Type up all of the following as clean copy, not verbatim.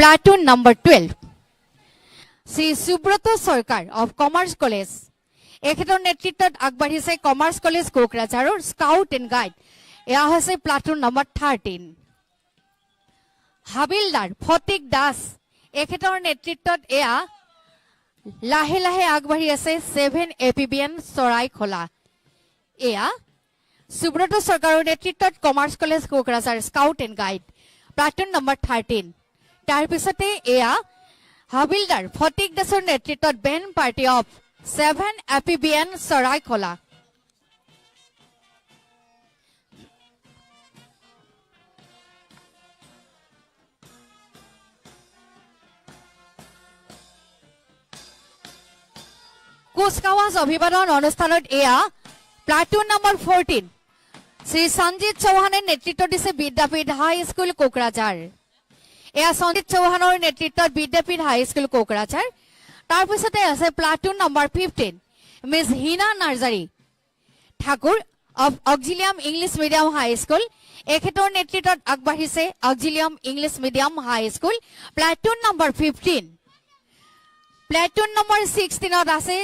Platoon number 12. Sri Subroto Sarkar of Commerce College. এখেতৰ নেতৃত্বত আগবাঢ়িছে কমাৰ্চ কলেজ কোকৰাঝাৰৰ স্কাউট এণ্ড গাইড এয়া হৈছে প্লাটুন নম্বৰ 13 হাবিলদাৰ ফটিক দাস এখেতৰ নেতৃত্বত এয়া লাহে লাহে আগবাঢ়ি আছে 7 এপিবিএন চৰাইখোলা এয়া সুব্ৰত চৰকাৰৰ নেতৃত্বত commerce college Kokrajhar scout and guide platoon number 13 তাৰ পিছতে এয়া হাবিলদাৰ ফটিক দাসৰ নেতৃত্বত Ben party of 7 APBN Saraikola. কুচকাৱাজ অভিবাদন অনুষ্ঠানত এয়া প্লাটুন নম্বৰ 14 শ্ৰী সঞ্জিত চৌহানৰ নেতৃত্ব দিছে বিদ্যাপীঠ হাই স্কুল কোকৰাঝাৰ এয়া সঞ্জিত চৌহানৰ নেতৃত্বত বিদ্যাপীঠ হাই স্কুল কোকৰাঝাৰ তাৰ পিছতে আছে platoon number 15 miss Hina Narzary Thakur of Auxilium English medium high school এখেতৰ নেতৃত্বত আগবাঢ়িছে Auxilium English medium high school platoon number 15 platoon number 16ত আছে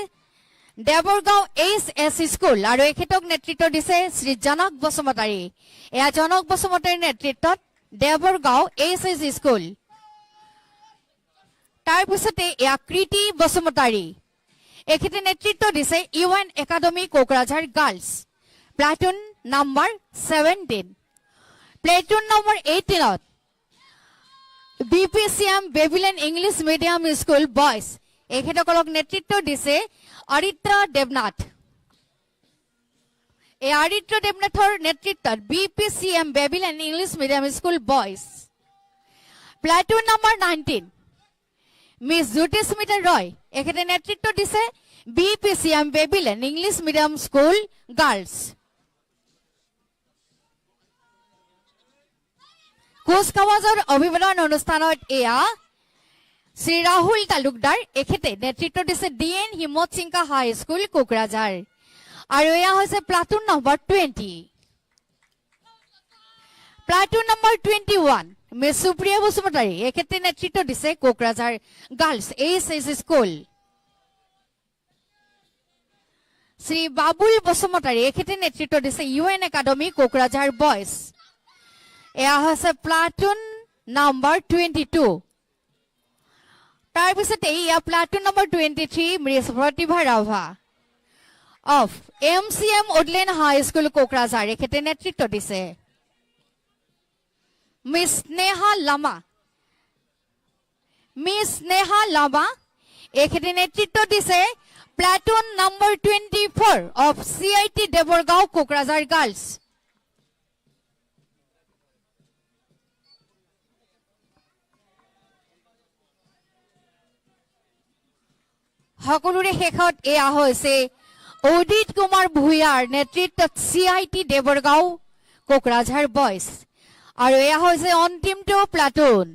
দেৱৰগাঁও এইচ স্কুল আৰু এখেতক নেতৃত্ব দিছে শ্ৰী জনক বসুমতাৰী এয়া জনক বসুমতাৰীৰ নেতৃত্বত দেৱৰগাঁও এইচ স্কুল তাৰ পিছতে এয়া কৃতি বসুমতাৰী এখেতে নেতৃত্ব দিছে UN academy Kokrajhar girls platoon number 17 platoon number 18ত BPCM Babylon English medium school boys এখেতসকলক নেতৃত্ব দিছে অৰিত্ৰা দেৱনাথ এই অৰিত্ৰা দেৱনাথৰ নেতৃত্বত BPCM Babylon English medium school boys platoon number 19 miss Jyotismita Roy এখেতে নেতৃত্ব দিছে BPCM Babylon English medium school girls কুচকাৱাজৰ অভিবাদন অনুষ্ঠানত এয়া শ্ৰী ৰাহুল তালুকদাৰ এখেতে নেতৃত্ব দিছে ডিএন হিমত সিংকা হাই স্কুল কোকৰাঝাৰ আৰু এয়া হৈছে platoon number 20 platoon number 21 miss Supriya Basumatary এখেতে নেতৃত্ব দিছে Kokrajhar girls H school Shri Babul Basumatary এখেতে নেতৃত্ব দিছে ইউএন একাডেমি কোকৰাঝাৰ বয়জ এয়া হৈছে প্লাটুন নম্বৰ 22 তাৰ পিছতে এয়া platoon number 23 miss Pratibha Rabha of MCM Woodland high school Kokrajhar এখেতে নেতৃত্ব দিছে মিস নেহা লামা এখেতে নেতৃত্ব দিছে platoon number 24 of CIT Deborgaon Kokrajhar girls সকলোৰে শেষত এয়া হৈছে উদিত কুমাৰ ভূঞাৰ নেতৃত্বত CIT দেৱৰগাঁও কোকৰাঝাৰ বয়জ আৰু এয়া হৈছে অন্তিমটো প্লাটুন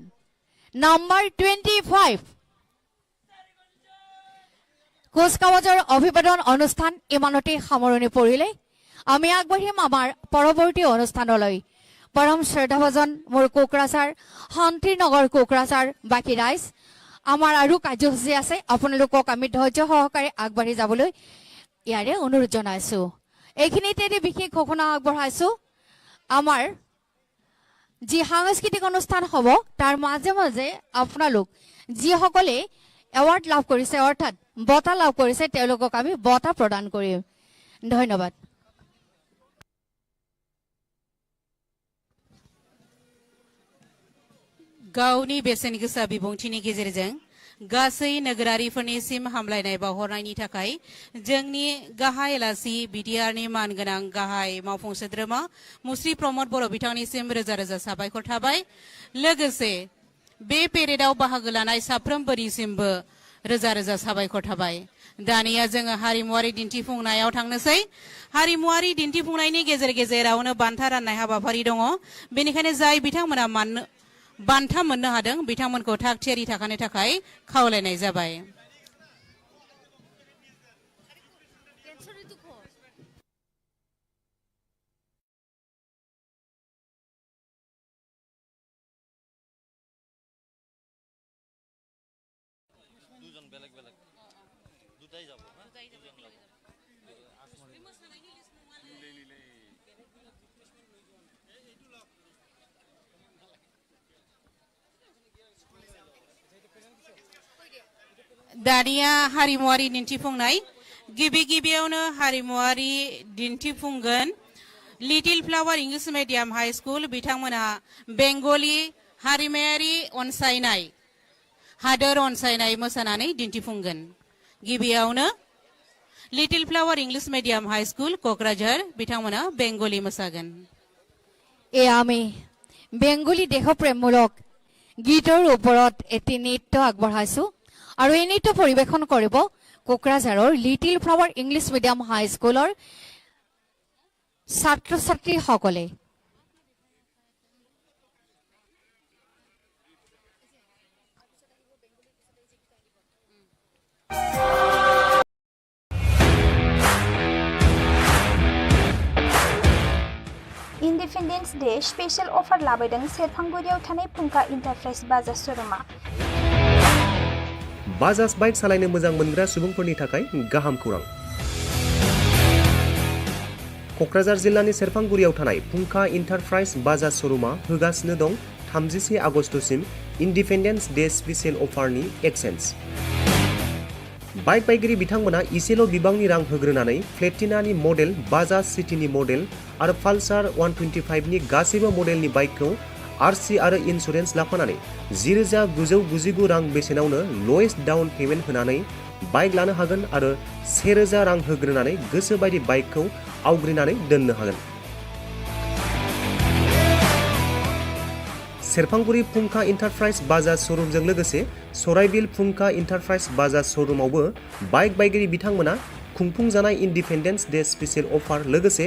নম্বৰ 25 কুচকাৱাজৰ অভিবাদন অনুষ্ঠান ইমানতে সামৰণি পৰিলে আমি আগবাঢ়িম আমাৰ পৰৱৰ্তী অনুষ্ঠানলৈ পৰম শ্ৰদ্ধাভাজন মোৰ কোকৰাঝাৰ শান্তিনগৰ কোকৰাঝাৰ বাকী ৰাইজ আমাৰ আৰু কাৰ্যসূচী আছে আপোনালোকক আমি ধৈৰ্য সহকাৰে আগবাঢ়ি যাবলৈ ইয়াৰে অনুৰোধ জনাইছো এইখিনিতে বিশেষ ঘোষণা আগবঢ়াইছো আমাৰ যি সাংস্কৃতিক অনুষ্ঠান হ'ব তাৰ মাজে মাজে আপোনালোক যিসকলে এৱাৰ্ড লাভ কৰিছে অৰ্থাৎ বঁটা লাভ কৰিছে তেওঁলোকক আমি বঁটা প্ৰদান কৰিম ধন্যবাদ गावनि बेसेन गोसा बिबुंथिनि गेजेरजों गासै नोगोरारिफोरनिसिम हामलायनाय बावहरनायनि थाखाय जोंनि गाहाय आलासि बिटिआरनि मानगोनां गाहाय मावफुं सोद्रोमा मुस्रि प्रमद बर' बिथांनिसिम रोजा रोजा साबायखर थाबाय लोगोसे बे पेरेडआव बाहागो लानाय साफ्रोमबोनिसिमबो रोजा रोजा साबायखर थाबाय दानिया जोङो हारिमुवारि दिन्थिफुंनायाव थांनोसै हारिमुवारि दिन्थिफुंनायनि गेजेर गेजेरावनो बान्था राननाय हाबाफारि दङ बेनिखायनो जाय बिथांमोना बान्था मोननो हादों बिथांमोनखौ थाग थियारि थाखानो थाखाय खावलायनाय जाबाय। दानिया हारिमुवारि दिन्थिफुंनाय गिबियावनो हारिमुवारि दिन्थिफुंगोन little flower English medium high school बिथांमोनहा बेंगली हारिमायारि अनसायनाय हादोर अनसायनाय मोसानानै दिन्थिफुंगोन गिबियावनो little flower English medium high school Kokrajhar बिथांमोनहा बेंगली मोसागोन এয়া আমি বেংগলী দেশপ্ৰেমমূলক গীতৰ ওপৰত এটি নৃত্য আগবঢ়াইছো আৰু এই নৃত্য পৰিৱেশন কৰিব কোকৰাঝাৰৰ লিটিল ফ্লাৱাৰ ইংলিছ মিডিয়াম হাই স্কুলৰ ছাত্ৰ ছাত্ৰীসকলে इंडिपेंडेंस डे स्पेशल ऑफर लाबोदों सेरफांगुरियाव थानाय फुंखा इंटरप्राइज बाजार शोरूमा बाजाज बाइक सालायनो मोजां मोनग्रा सुबुंफोरनि थाखाय गाहाम खौरां कक्राझार जिल्लानि सेरफांगुरियाव थानाय फुंखा इंटरप्राइज बाजाज शोरूमा होगासिनो दं 31 आगस्टसिम इंडिपेंडेंस डे स्पेशल अफारनि एक्सचेंज बाइक बायगिरि बिथांमोना इसेल' बिबांनि रां होग्रोनानै प्लेटिनानि मडेल बाजाज सिटीनि मडेल आरो पालसार 125 नि गासैबो मडेलनि बाइकखौ आरसी आरो इन्सुरेन्स लाफानानै 10,999 रां बेसेनावनो लवेस्ट डाउन पेमेन्ट होनानै बाइक लानो हागोन आरो 1,000 रां होग्रोनानै गोसो बायदि बाइकखौ आवग्रिनानै दोननो हागोन सेरफांगुरि फुंखा इंटरप्राइज बाजाज शोरूमजों लोगोसे सराइबिल फुंखा इंटरप्राइज बाजाज शोरूमावबो बाइक बायगिरि बिथांमोना खुंफुंजानाय इंडिपेंडेंस डे स्पेशल अफार लोगोसे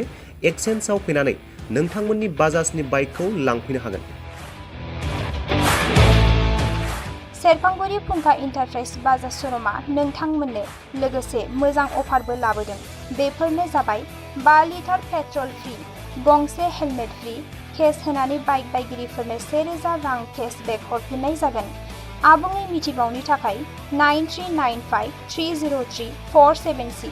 एक्सचेन्जआव फैनानै नोंथांमोननि बाजाजनि बाइकखौ लांफैनो हागोन सेरफांगुरि फुंखा इंटरप्राइज बाजार शोरूमा नोंथांमोननो लोगोसे मोजां अफारबो लाबोदों बेफोरनो जाबाय 5 लिटार पेट्रल फ्री गंसे हेलमेट फ्री केस होनानै बाइक बायगिरिफोरनो 1,000 रां केशबेक हरफिननाय जागोन आबुङै मिथिबावनि थाखाय 9395303476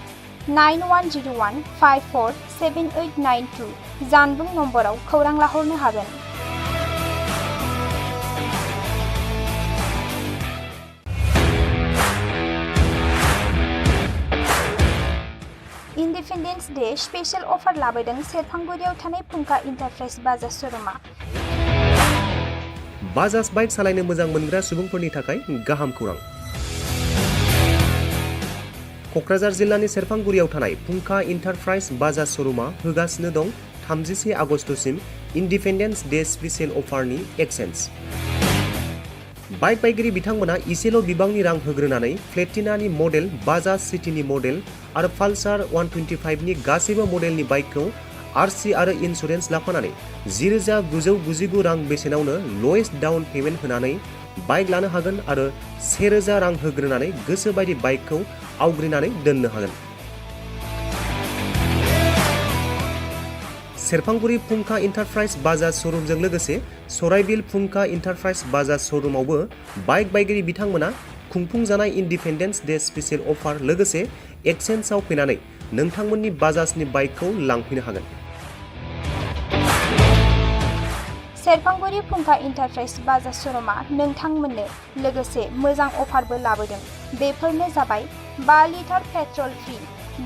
9101547892 जानबुं नम्बराव खौरां लाहरनो हागोन इंडिपेंडेंस डे स्पेशल ऑफर लाबोदों सेरफांगुरियाव थानाय फुंखा इंटरप्राइज बाजार शोरूमा बाजाज बाइक सालायनो मोजां मोनग्रा सुबुंफोरनि थाखाय गाहाम खौरां कक्राझार जिल्लानि सेरफांगुरियाव थानाय फुंखा इंटरप्राइज बाजाज शोरूमा होगासिनो दं 31 आगस्टसिम इंडिपेंडेंस डे स्पेशल अफारनि एक्सचेन्ज बाइक बायगिरि बिथांमोना इसेल' बिबांनि रां होग्रोनानै प्लेटिनानि मडेल बाजाज सिटीनि मडेल आरो पालसार 125 नि गासैबो मडेलनि बाइकखौ आरसी आरो इन्सुरेन्स लाफानानै 10,999 रां बेसेनावनो लवेस्ट डाउन पेमेन्ट होनानै बाइक लानो हागोन आरो 1,000 रां होग्रोनानै गोसो बायदि बाइकखौ आवग्रिनानै दोननो हागोन सेरफांगुरि फुंखा इंटरप्राइज बाजाज शोरूमजों लोगोसे सराइबिल फुंखा इंटरप्राइज बाजाज शोरूमावबो बाइक बायगिरि बिथांमोना खुंफुंजानाय इंडिपेंडेंस डे स्पेशल अफार लोगोसे एक्सचेन्जआव फैनानै नोंथांमोननि बाजाजनि बाइकखौ लांफैनो हागोन सेरफांगुरि फुंखा इंटरप्राइज बाजार शोरूमा नोंथांमोननो लोगोसे मोजां अफारबो लाबोदों बेफोरनो जाबाय 5 लिटार पेट्रल फ्री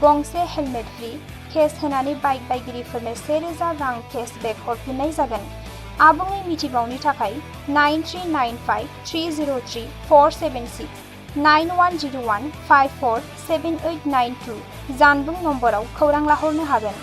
गंसे हेलमेट फ्री केस होनानै बाइक बायगिरिफोरनो 1,000 रां केशबेक हरफिननाय जागोन आबुङै मिथिबावनि थाखाय 9395303476 9101547892 जानबुं नम्बराव खौरां लाहरनो हागोन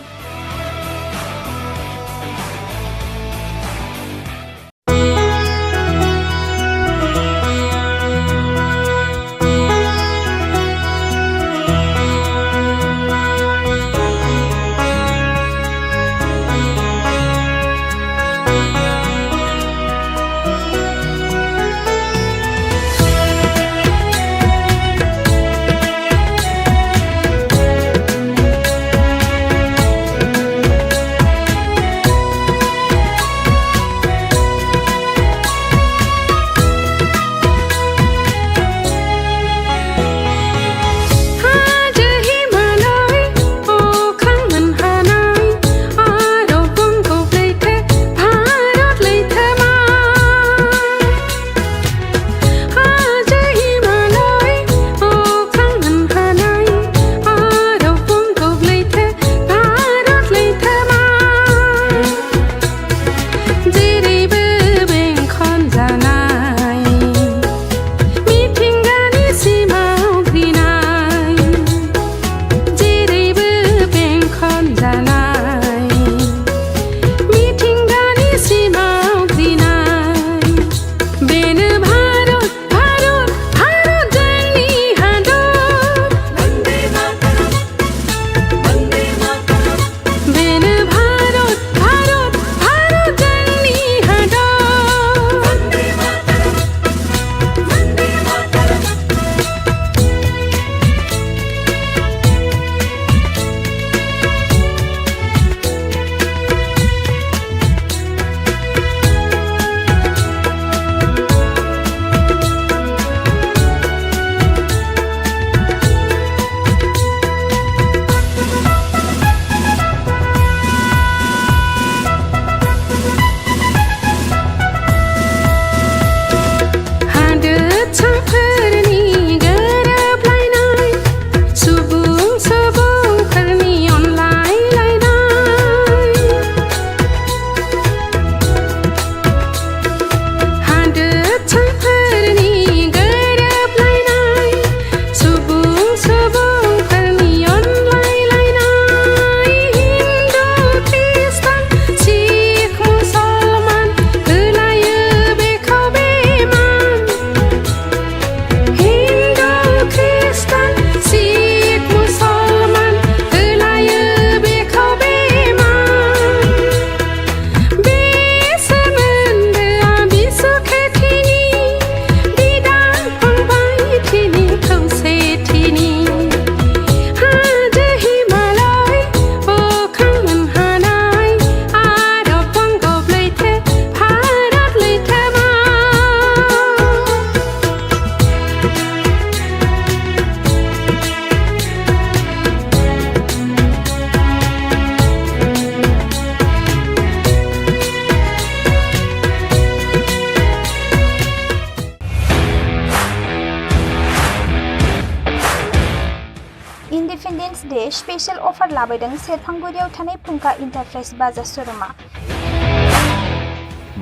इन्डिपेन्डेन्स डे स्पेशल अफार लाबोदों सेरफांगुरियाव थानाय फुंखा इन्टारप्राइज बाजाज श'रुमा।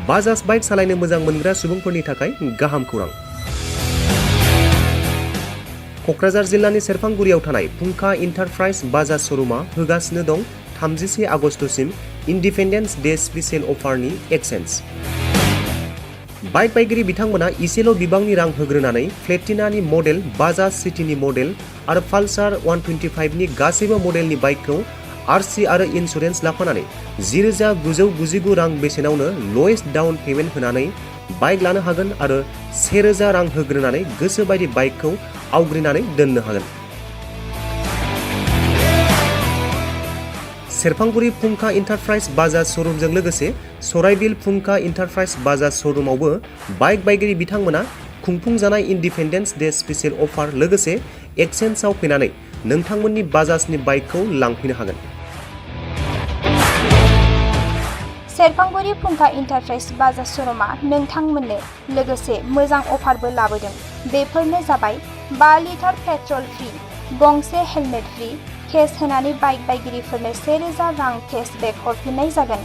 बाजाज बाइक सालायनो मोजां मोनग्रा सुबुंफोरनि थाखाय गाहाम खौरां। क'क्राझार जिल्लानि सेरफांगुरियाव थानाय फुंखा इन्टारप्राइज बाजाज श'रुमा होगासिनो दं 31 आगस्तसिम इन्डिपेन्डेन्स डे स्पेशल अफारनि एक्सेन्स। बाइक बायगिरि बिथांमोना इसेल' बिबांनि रां होग्रोनानै प्लेटिनानि मडेल, बाजाज सिटीनि मडेल आरो पालसार 125 नि गासैबो मडेलनि बाइकखौ आरसि आरो इन्सुरेन्स लाफानानै 10,999 रां बेसेनावनो लवेस्ट डाउन पेमेन्ट होनानै बाइक लानो हागोन आरो 1,000 रां होग्रोनानै गोसो बायदि बाइकखौ आवग्रिनानै दोननो हागोन। सेरफांगुरि फुंखा इन्टारप्राइज बाजाज श'रुमजों लोगोसे सराइबिल फुंखा इन्टारप्राइज बाजाज श'रुमावबो बाइक बायगिरि बिथांमोना खुंफुंजानाय इन्डिपेन्डेन्स डे स्पेशल अफार लोगोसे एक्सेन्सआव फैनानै नोंथांमोननि बाजाजनि बाइकखौ लांफैनो हागोन। सेरफांगुरि फुंखा इन्टारप्राइज बाजाज श'रुमा नोंथांमोननो लोगोसे मोजां अफारबो लाबोदों। बेफोरनो जाबाय 5 लिटार पेट्रल फ्रि, गंसे हेलमेट फ्रि, केस होनानै बाइक बायगिरिफोरनो 1,000 रां केशबेक हरफिननाय जागोन।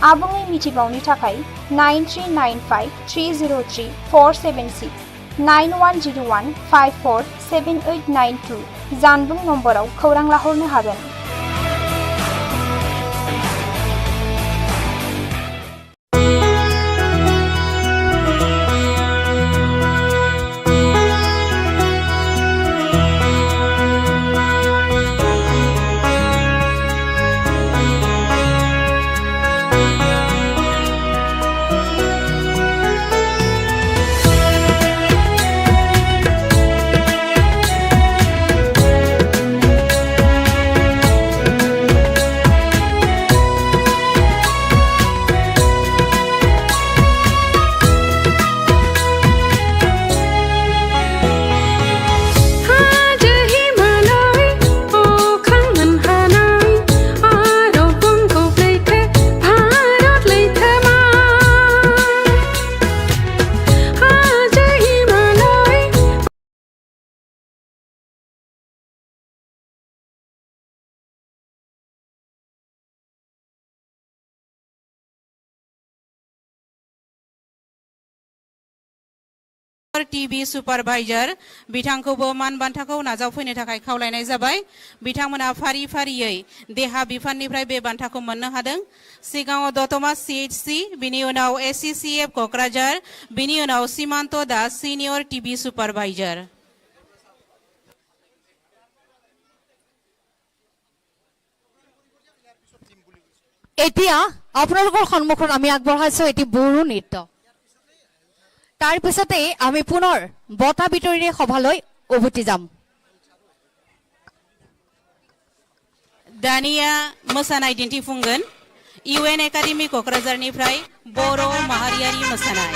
आबुङै मिथिबावनो थाखाय 9395303476 9101547892 जानबुं नम्बराव खौरां लाहरनो हागोन। टीवी सुपारभाइजार बिथांखौबो मान बान्थाखौ नाजावफैनो थाखाय खावलायनाय जाबाय। बिथांमोना फारि फारियै देहा बिफाननिफ्राय बे बान्थाखौ मोननो हादों। सिगाङाव दतमा CHC, बिनि उनाव SCCF क'क्राझार, बिनि उनाव सीमांत दास सिनियर टीवी सुपारभाइजार। এতিয়া আপোনালোকৰ সন্মুখত আমি আগবঢ়াইছো এটি বড়ো নৃত্য। তাৰ পিছতে আমি পুনৰ বঁটা বিতৰণী সভালৈ উভতি যাম। दानिया मोसानाय दिन्थिफुंगोन UN एकाडेमी क'क्राझारनिफ्राय बर' माहारियारि मोसानाय।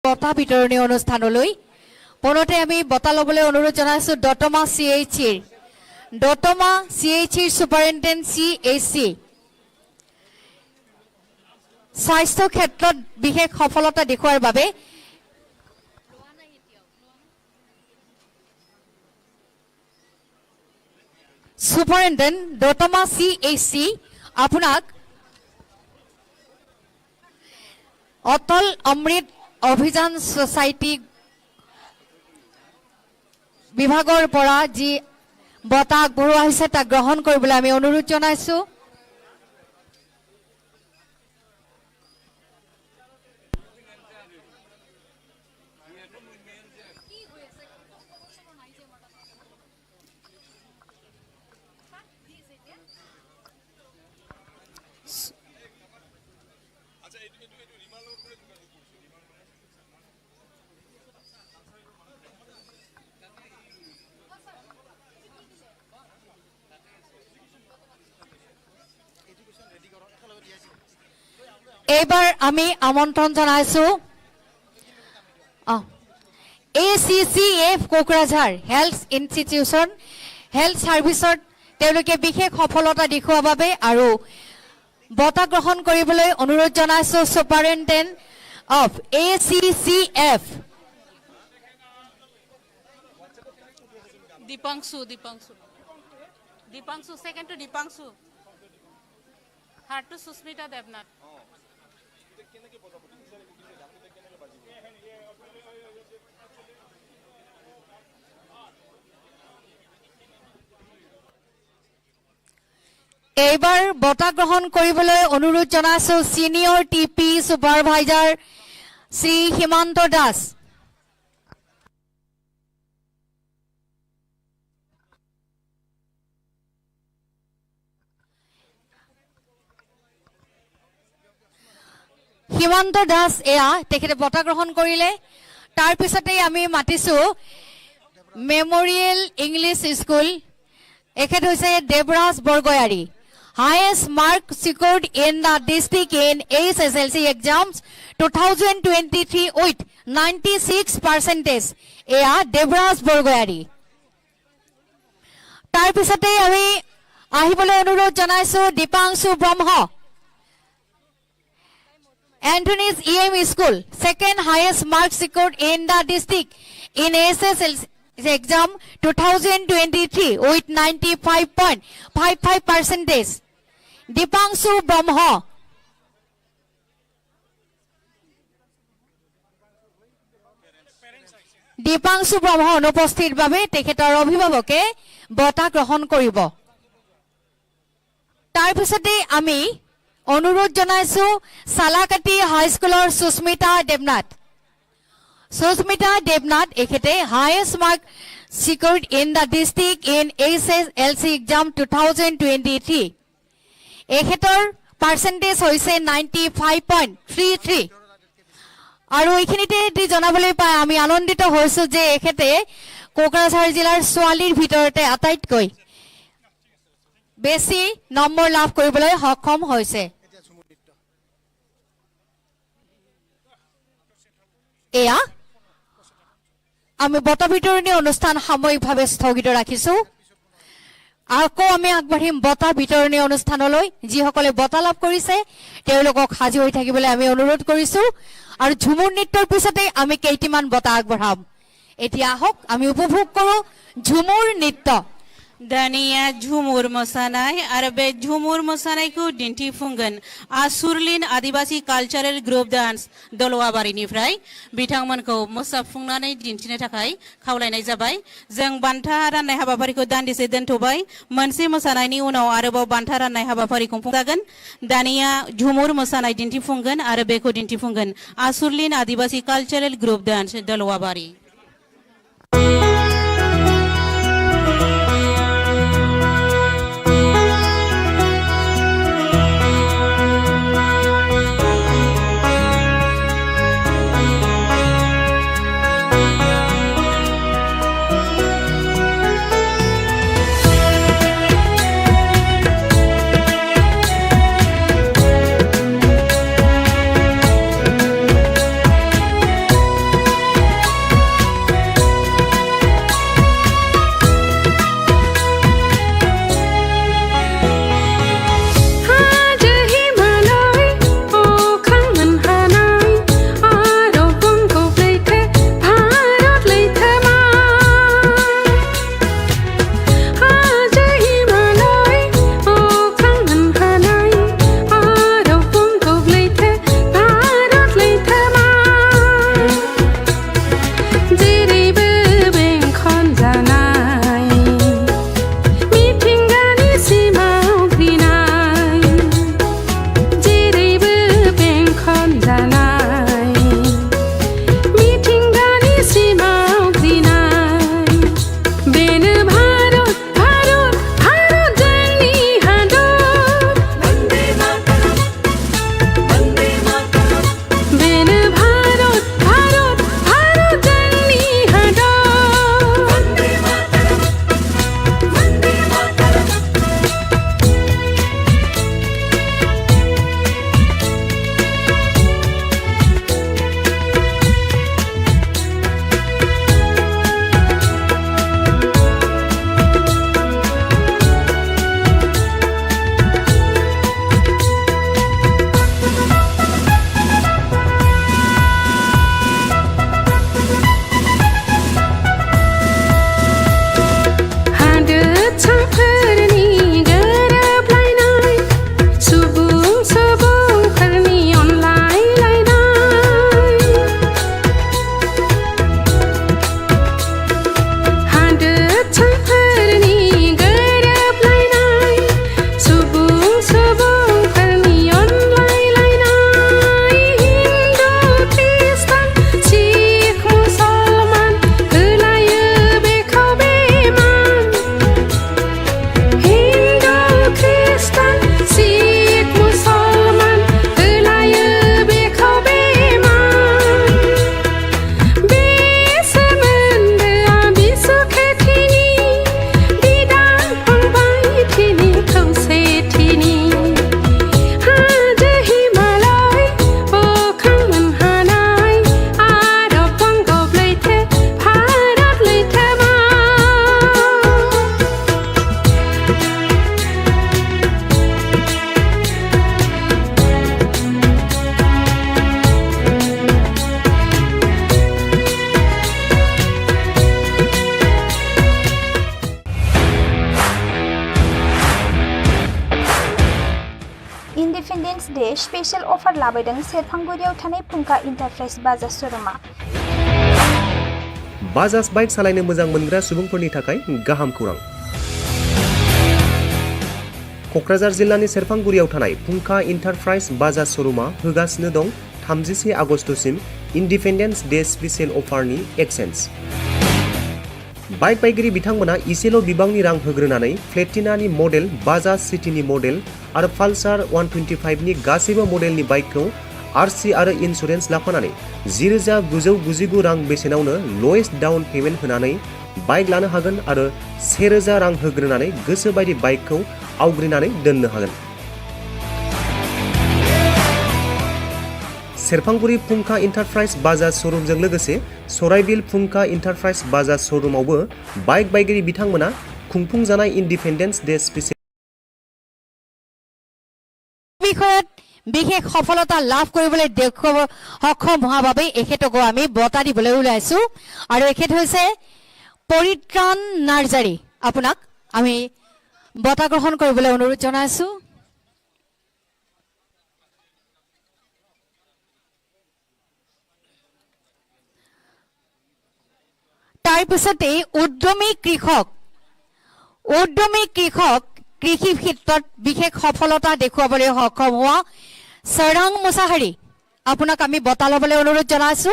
বঁটা বিতৰণী অনুষ্ঠানলৈ পুনতে আমি বঁটা ল'বলৈ অনুৰোধ জনাইছো দতমা CHCৰ চুপাৰিনটেণ্ডেণ্ট CHC স্বাস্থ্য ক্ষেত্ৰত বিশেষ সফলতা দেখুৱাৰ বাবে চুপাৰিনটেণ্ডেণ্ট দতমা CHC আপোনাক অটল অমৃত অভিযান সোসাইটি বিভাগৰ পৰা যি বঁটা আগবঢ়োৱা হৈছে তাক গ্ৰহণ কৰিবলৈ আমি অনুৰোধ জনাইছো এইবাৰ আমি আমন্ত্ৰণ জনাইছো ACCF Kokrajhar health institution health সাৰ্ভিসত তেওঁলোকে বিশেষ সফলতা দেখুৱাৰ বাবে আৰু বঁটা গ্ৰহণ কৰিবলৈ অনুৰোধ জনাইছো superintendent of ACCF Dipangsu second to Dipangsu third to Susmita Devnath এইবাৰ বঁটা গ্ৰহণ কৰিবলৈ অনুৰোধ জনাইছো সিনিয়ৰ TP সুপাৰভাইজাৰ শ্ৰী হিমন্ত দাস হিমন্ত দাস এয়া তেখেতে বঁটা গ্ৰহণ কৰিলে তাৰ পিছতে আমি মাতিছো মেমৰিয়েল ইংলিছ স্কুল এখেত হৈছে Devraj Borgoyary highest mark secured in the district in SSLC exams 2023 with 96%. এয়া দেৱৰাজ বৰগয়াৰী তাৰ পিছতে আমি আহিবলৈ অনুৰোধ জনাইছো দীপাংশু ব্ৰহ্ম Anthony's EM School, second highest mark secured in the district in SSLC exam 2023 with 95.55%. Dipangshu Brahma. Dipangshu Brahma অনুপস্থিত বাবে তেখেতৰ অভিভাৱকে বঁটা গ্ৰহণ কৰিব তাৰ পিছতে আমি অনুৰোধ জনাইছো সালাকাটি হাই স্কুলৰ সুস্মিতা দেৱনাথ এখেতে highest mark secured in the district in SSLC exam 2023 এখেতৰ পাৰ্চেন্টেজ হৈছে 95.33 আৰু এইখিনিতে জনাবলৈ পাই আমি আনন্দিত হৈছো যে এখেতে কোকৰাঝাৰ জিলাৰ ছোৱালীৰ ভিতৰতে আটাইতকৈ বেছি নম্বৰ লাভ কৰিবলৈ সক্ষম হৈছে এয়া আমি বঁটা বিতৰণী অনুষ্ঠান সাময়িকভাৱে স্থগিত ৰাখিছো আকৌ আমি আগবাঢ়িম বঁটা বিতৰণী অনুষ্ঠানলৈ যিসকলে বঁটা লাভ কৰিছে তেওঁলোকক সাজু হৈ থাকিবলৈ আমি অনুৰোধ কৰিছো আৰু ঝুমুৰ নৃত্যৰ পিছতে আমি কেইটিমান বঁটা আগবঢ়াম এতিয়া আহক আমি উপভোগ কৰো ঝুমুৰ নৃত্য दानिया झुमुर मोसानाय आरो बे झुमुर मोसानायखौ दिन्थिफुंगोन आसुरलिन आदिवासी कालचारेल ग्रुप डान्स दलवाबारिनिफ्राय बिथांमोनखौ मोसाफुंनानै दिन्थिनो थाखाय खावलायनाय जाबाय जों बान्था राननाय हाबाफारिखौ दान्दिसे दोनथ'बाय मोनसे मोसानायनि उनाव आरोबाव बान्था राननाय हाबाफारि खुंफुंजागोन दानिया झुमुर मोसानाय दिन्थिफुंगोन आरो बेखौ दिन्थिफुंगोन आसुरलिन आदिवासी कालचारेल ग्रुप डान्स दलवाबारि अफार लाबोदों सेरफांगुरियाव थानाय फुंखा इन्टारप्राइज बाजार शोरूमा। बाजाज बाइक सालायनो मोजां मोनग्रा सुबुंफोरनि थाखाय गाहाम खौरां। क'क्राझार जिल्लानि सेरफांगुरियाव थानाय फुंखा इन्टारप्राइज बाजाज शोरूमा होगासिनो दं 31 आगस्टसिम इन्डिपेन्डेन्स डे स्पेसियेल अफारनि एक्सेन्स। बाइक बायगिरि बिथांमोना इसेल' बिबांनि रां होग्रोनानै प्लेटिनानि मडेल, बाजाज सिटीनि मडेल आरो पालसार 125 नि गासैबो मडेलनि बाइकखौ आरसि आरो इन्सुरेन्स लाफानानै 10,999 रां बेसेनावनो लवेस्ट डाउन पेमेन्ट होनानै बाइक लानो हागोन आरो 1,000 रां होग्रोनानै गोसो बायदि बाइकखौ आवग्रिनानै दोननो हागोन। सेरफांगुरि फुंखा इन्टारप्राइज बाजाज शोरूमजों लोगोसे सराइबिल फुंखा इन्टारप्राइज बाजाज शोरूमावबो बाइक बायगिरि बिथांमोना खुंफुंजानाय इन्डिपेन्डेन्स डे स्पेसियेल বিষয়ত বিশেষ সফলতা লাভ কৰিবলৈ সক্ষম হোৱাৰ বাবে এখেতকো আমি বঁটা দিবলৈ ওলাইছো আৰু এখেত হৈছে পৰিত্ৰাণ নাৰ্জাৰী। আপোনাক আমি বঁটা গ্ৰহণ কৰিবলৈ অনুৰোধ জনাইছো। তাৰপিছতে উদ্যমী কৃষক কৃষি ক্ষেত্ৰত বিশেষ সফলতা দেখুৱাবলৈ সক্ষম হোৱা সৰাং মুছাহাৰী, আপোনাক আমি বঁটা ল'বলৈ অনুৰোধ জনাইছো।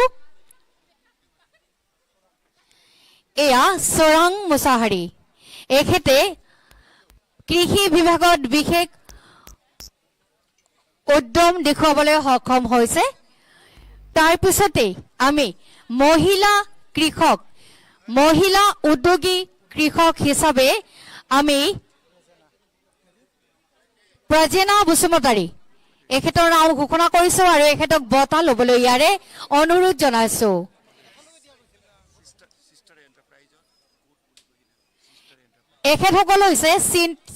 এয়া সৰাং মুছাহাৰী, এখেতে কৃষি বিভাগত বিশেষ উদ্যম দেখুৱাবলৈ সক্ষম হৈছে। তাৰপিছতে আমি মহিলা উদ্যোগী কৃষক হিচাপে আমি প্ৰজেনা বসুমতাৰী এখেতৰ নাম ঘোষণা কৰিছো আৰু এখেতক বঁটা ল'বলৈ ইয়াৰে অনুৰোধ জনাইছো। এখেতসকল হৈছে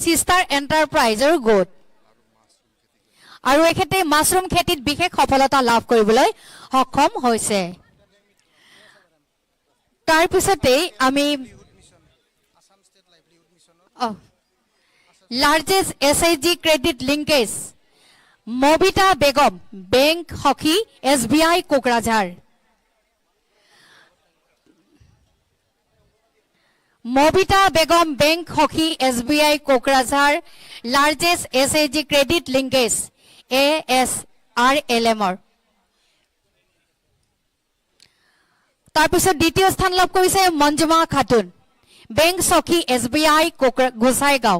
চিষ্টাৰ এণ্টাৰপ্ৰাইজৰ গোট আৰু এখেতে মাছৰুম খেতিত বিশেষ সফলতা লাভ কৰিবলৈ সক্ষম হৈছে। তাৰপিছতে আমি largest SHG credit linkage Mobita Begum, bank Sakhi SBI Kokrajhar. Mobita Begum, bank Sakhi SBI Kokrajhar largest SHG credit linkage ASRLM-ৰ। তাৰপিছত দ্বিতীয় স্থান লাভ কৰিছে মঞ্জুমা খাতুন, বেংক সখী SBI গোসাইগাঁও।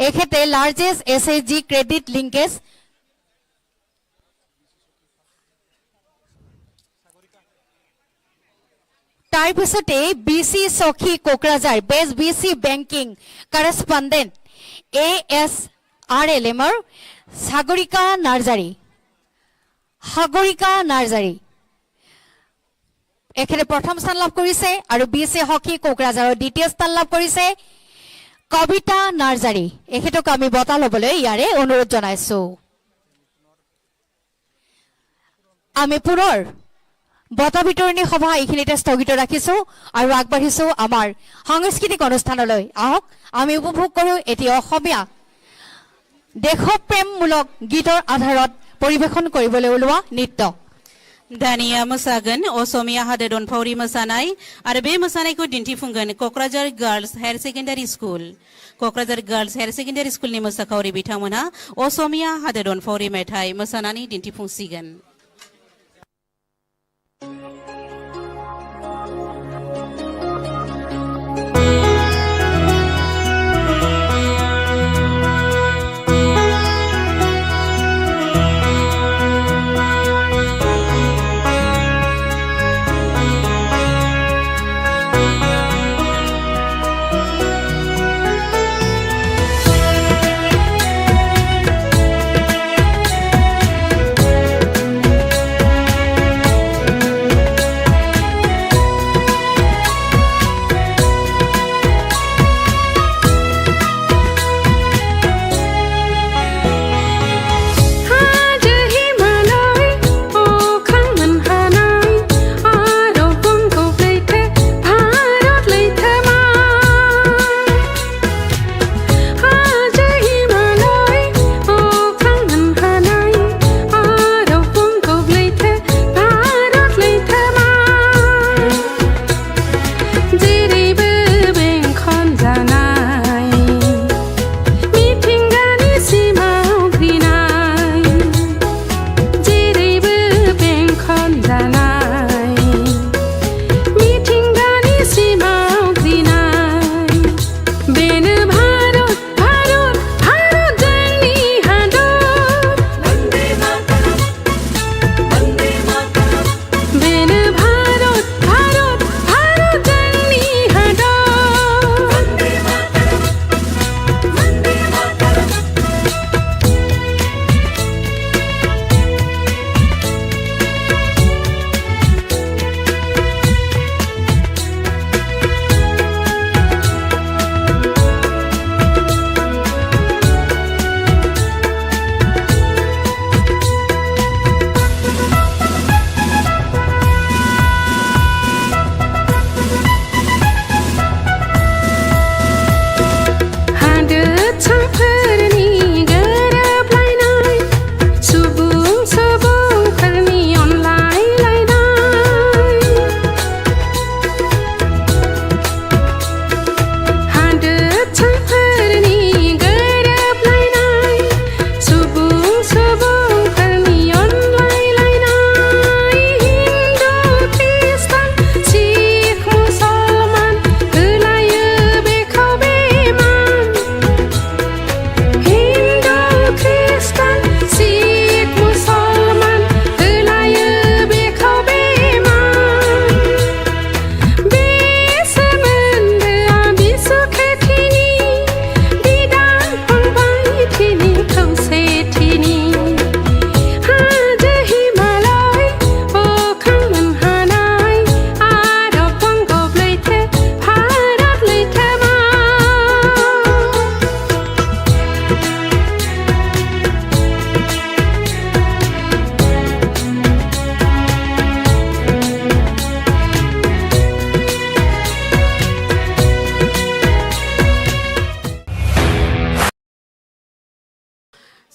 এখেতে লাৰ্জেষ্ট এছএইচজি ক্ৰেডিট লিংকেজ তাৰপিছতে BC Sakhi Kokrajhar, best BC banking correspondent ASRLM-ৰ সাগৰিকা নাৰ্জাৰী এখেতে প্ৰথম স্থান লাভ কৰিছে আৰু BC সখী কোকৰাঝাৰৰ দ্বিতীয় স্থান লাভ কৰিছে কবিতা নাৰ্জাৰী। এখেতক আমি বঁটা ল'বলৈ ইয়াৰে অনুৰোধ জনাইছো। আমি পুনৰ বঁটা বিতৰণী সভা এইখিনিতে স্থগিত ৰাখিছো আৰু আগবাঢ়িছো আমাৰ সাংস্কৃতিক অনুষ্ঠানলৈ। আহক আমি উপভোগ কৰো এটি অসমীয়া দেশপ্ৰেমমূলক গীতৰ আধাৰত পৰিৱেশন কৰিবলৈ ওলোৱা নৃত্য। दानिया मोसागोन असमिया हादोरन फावरि मोसानाय आरो बे मोसानायखौ दिन्थिफुंगोन Kokrajhar girls higher secondary school. Kokrajhar girls higher secondary स्कुलनि मोसाखावरि बिथांमोनहा असमिया हादोरन फावरि मेथाइ मोसानानै दिन्थिफुंसिगोन।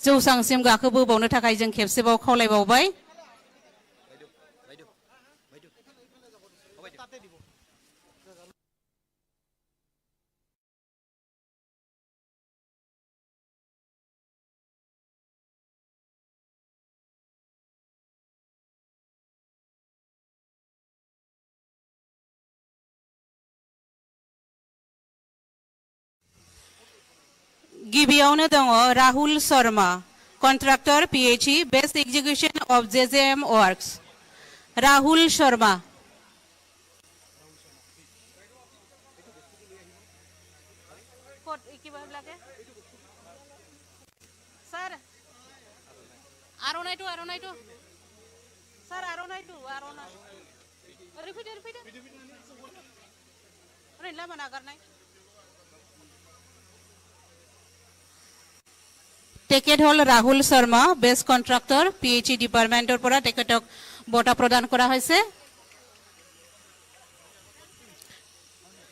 जौसांसिम गाखोबोबावनो थाखाय जों खेबसेबाव खावलायबावबाय। गिबियावनो दङ Rahul Sharma, contractor PHE, best execution of JJM works. Rahul Sharma. Sir आर'नाइटु सर आर'नाइटु ओरै फैदो ओरै लामा नागारनाय। टेकेट हल Rahul Sharma, best contractor PHE डिपार्टमेंटर পৰা টেকেটক বঁটা প্ৰদান কৰা হৈছে।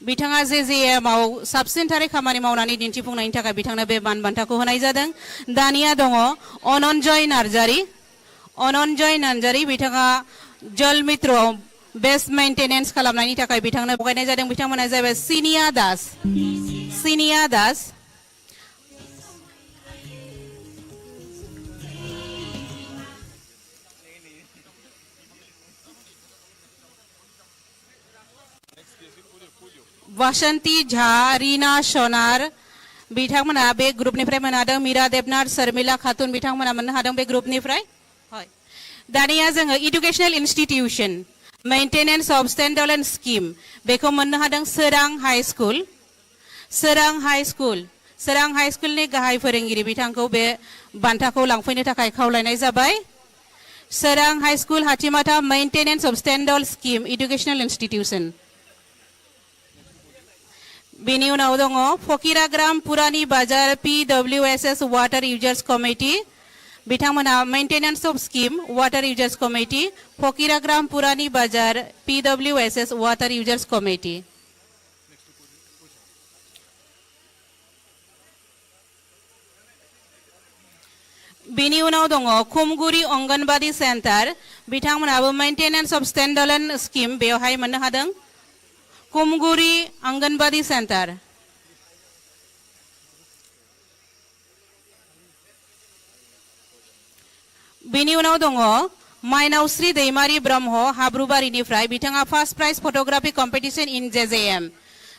बिथाङा JJM आव साबसिनथारै खामानि मावनानै दिन्थिफुंनायनि थाखाय बिथांनो बे मान बान्थाखौ होनाय जादों। दानिया दङ अनन्जय नार्जारी, बिथाङा जल मित्र बेस्ट मेंटेनेंस खालामनायनि थाखाय बिथांनो बगायनाय जादों। बिथांमोना जाबाय सिनिया दास। वासंती झा, रीना सोनार बिथांमोना बे ग्रुपनिफ्राय मोननो हादों। मीरा देबनाथ, शर्मिला खातुन बिथांमोना मोननो हादों बे ग्रुपनिफ्राय। दानिया जोङो educational institution maintenance of standalone scheme बेखौ मोननो हादों सोरां हाई स्कूलनि गाहाय फोरोंगिरि बिथांखौ बे बान्थाखौ लांफैनो थाखाय खावलायनाय जाबाय। सोरां high school Hathimatha maintenance of standalone scheme educational institution. बिनि उनाव दङ Fakiragram Purani Bazar PWSS water users committee, बिथांमोना maintenance of scheme water users committee, Fakiragram Purani Bazar PWSS water users committee. बिनि उनाव दङ खुमगुरी अंगनबाड़ी सेंटर, बिथांमोनाबो मेंटेनेंस ऑफ स्टैंडअलोन स्कीम बेवहाय मोननो हादों। खुमगुरी अंगनबाड़ी सेंटर। बिनि उनाव दङ माइनावश्री दैमारी ब्रह्म हाब्रुबारिनिफ्राय, बिथाङा first prize photography competition in JJM,